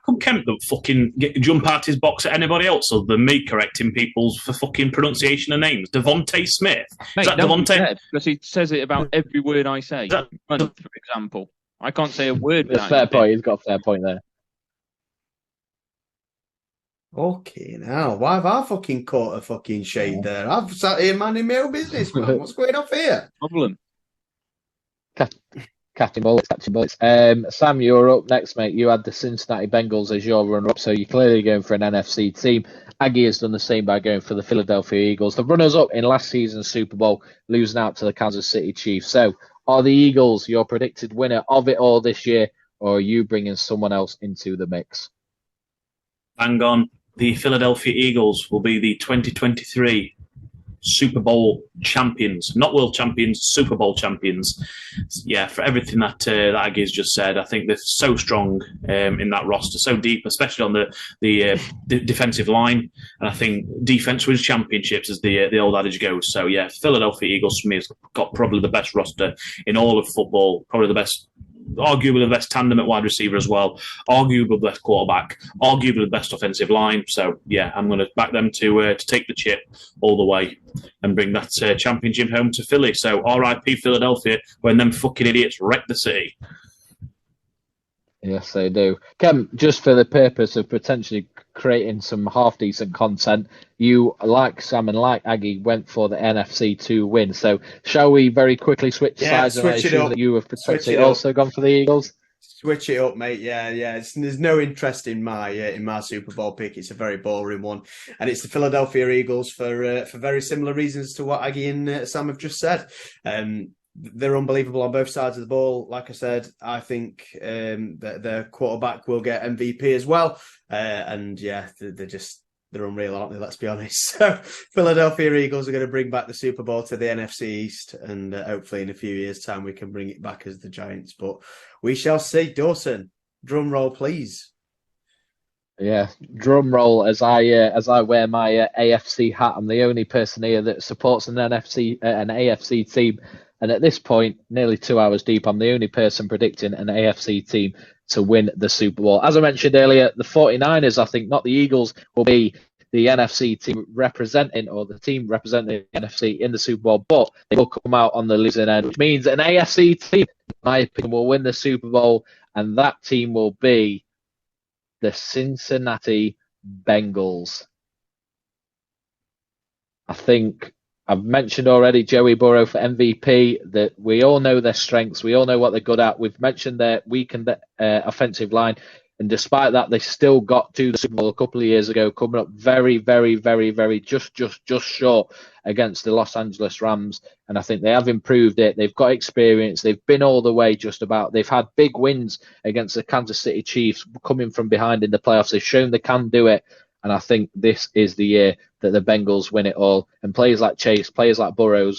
Come Kemp don't fucking jump out his box at anybody else other than me correcting people's for fucking pronunciation of names. Devontae Smith. Mate, is that Devontae? Because he says it about every word I say. For example. I can't say a word. It's fair point. He's got a fair point there. Okay, now why have I fucking caught a fucking shade there? I've sat here minding my own business, man. What's going on here? Problem. Catching bullets. Sam, you're up next, mate. You had the Cincinnati Bengals as your runner-up, so you're clearly going for an NFC team. Aggie has done the same by going for the Philadelphia Eagles, the runners-up in last season's Super Bowl, losing out to the Kansas City Chiefs. So, are the Eagles your predicted winner of it all this year, or are you bringing someone else into the mix? Bang on. The Philadelphia Eagles will be the 2023 Super Bowl champions, not world champions, Super Bowl champions. Yeah, for everything that Aggie's just said, I think they're so strong in that roster, so deep, especially on the defensive line. And I think defense wins championships, as the old adage goes. So yeah, Philadelphia Eagles for me has got probably the best roster in all of football, probably the best. Arguably the best tandem at wide receiver as well. Arguably the best quarterback. Arguably the best offensive line. So yeah, I'm going to back them to take the chip all the way and bring that championship home to Philly. So R.I.P. Philadelphia when them fucking idiots wreck the city. Yes, they do. Kem, just for the purpose of potentially creating some half-decent content, you, like Sam and like Aggie, went for the NFC to win. So shall we very quickly switch sides? Switch it up. That you have potentially also gone for the Eagles? Switch it up, mate. Yeah. There's no interest in my Super Bowl pick. It's a very boring one, and it's the Philadelphia Eagles for very similar reasons to what Aggie and Sam have just said. They're unbelievable on both sides of the ball. Like I said, I think that their quarterback will get MVP as well. And yeah, they're unreal, aren't they? Let's be honest. So Philadelphia Eagles are going to bring back the Super Bowl to the NFC East, and hopefully in a few years' time we can bring it back as the Giants. But we shall see. Dawson, drum roll, please. Yeah, drum roll as I wear my AFC hat. I'm the only person here that supports an AFC team. And at this point, nearly 2 hours deep, I'm the only person predicting an AFC team to win the Super Bowl. As I mentioned earlier, the 49ers, I think, not the Eagles, will be the NFC team representing, or the team representing the NFC in the Super Bowl, but they will come out on the losing end, which means an AFC team, in my opinion, will win the Super Bowl, and that team will be the Cincinnati Bengals. I think I've mentioned already Joey Burrow for MVP, that we all know their strengths. We all know what they're good at. We've mentioned their weakened offensive line. And despite that, they still got to the Super Bowl a couple of years ago, coming up very, very, very, very just short against the Los Angeles Rams. And I think they have improved it. They've got experience. They've been all the way just about. They've had big wins against the Kansas City Chiefs coming from behind in the playoffs. They've shown they can do it. And I think this is the year that the Bengals win it all. And players like Chase, players like Burrow,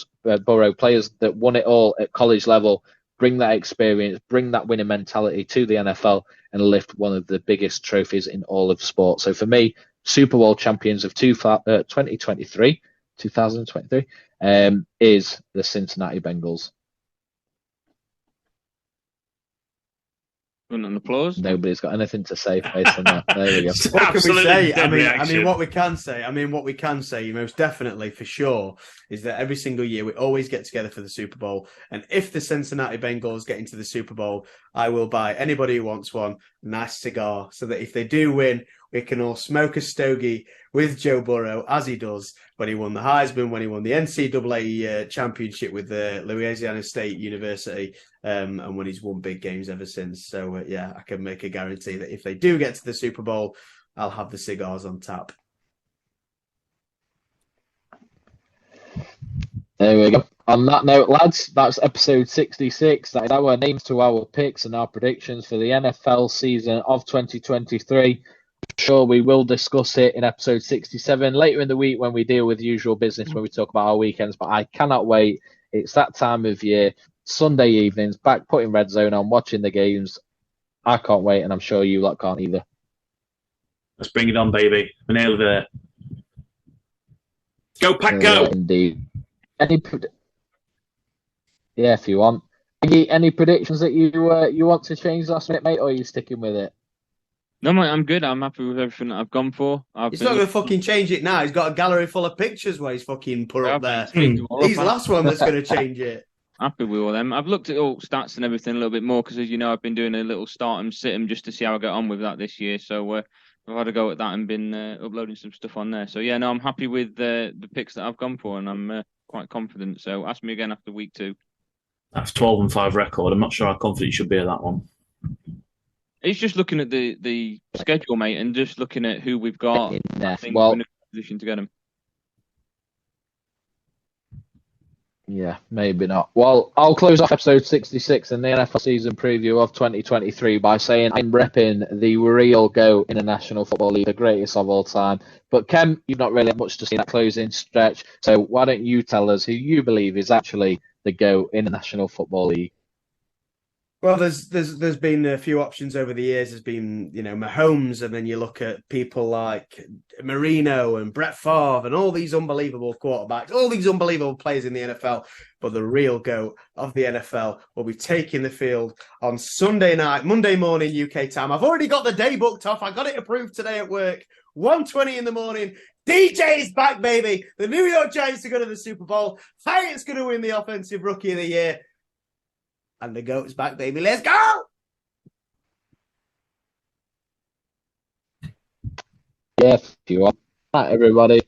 players that won it all at college level, bring that experience, bring that winning mentality to the NFL and lift one of the biggest trophies in all of sport. So for me, Super Bowl champions of 2023 is the Cincinnati Bengals. An applause. Nobody's got anything to say based on that. There we go. What can we say? I mean, what we can say, most definitely for sure, is that every single year we always get together for the Super Bowl. And if the Cincinnati Bengals get into the Super Bowl, I will buy anybody who wants one a nice cigar, so that if they do win, we can all smoke a stogie with Joe Burrow, as he does when he won the Heisman, when he won the NCAA championship with the Louisiana State University, and when he's won big games ever since. So, yeah, I can make a guarantee that if they do get to the Super Bowl, I'll have the cigars on tap. There we go. On that note, lads, that's episode 66. That is our names to our picks and our predictions for the NFL season of 2023. Sure, we will discuss it in episode 67 later in the week when we deal with usual business, when we talk about our weekends. But I cannot wait. It's that time of year, Sunday evenings, back putting Red Zone on, watching the games. I can't wait, and I'm sure you lot can't either. Let's bring it on, baby. We're nearly there. Go, Pack, go! Indeed. Yeah, if you want. Any predictions that you want to change last minute, mate, or are you sticking with it? No, mate, I'm good. I'm happy with everything that I've gone for. He's not going to fucking change it now. He's got a gallery full of pictures where he's fucking put up there. He's the last one that's going to change it. Happy with all them. I've looked at all stats and everything a little bit more because, as you know, I've been doing a little start and sit 'em just to see how I get on with that this year. So I've had a go at that and been uploading some stuff on there. So, yeah, no, I'm happy with the picks that I've gone for, and I'm quite confident. So ask me again after week 2. That's 12-5 record. I'm not sure how confident you should be at that one. It's just looking at the schedule, mate, and just looking at who we've got. I think we're in a position to get him. Yeah, maybe not. Well, I'll close off episode 66 and the NFL season preview of 2023 by saying I'm repping the real GOAT in the National Football League, the greatest of all time. But Ken, you've not really had much to see in that closing stretch, so why don't you tell us who you believe is actually the GOAT in the National Football League? Well, there's been a few options over the years. There's been, Mahomes, and then you look at people like Marino and Brett Favre and all these unbelievable quarterbacks, all these unbelievable players in the NFL. But the real GOAT of the NFL will be taking the field on Sunday night, Monday morning UK time. I've already got the day booked off. I got it approved today at work. 1:20 in the morning. DJ's back, baby. The New York Giants are going to the Super Bowl. Hyatt's going to win the Offensive Rookie of the Year. And the GOAT's back, baby. Let's go! Yeah, if you want. Right, everybody.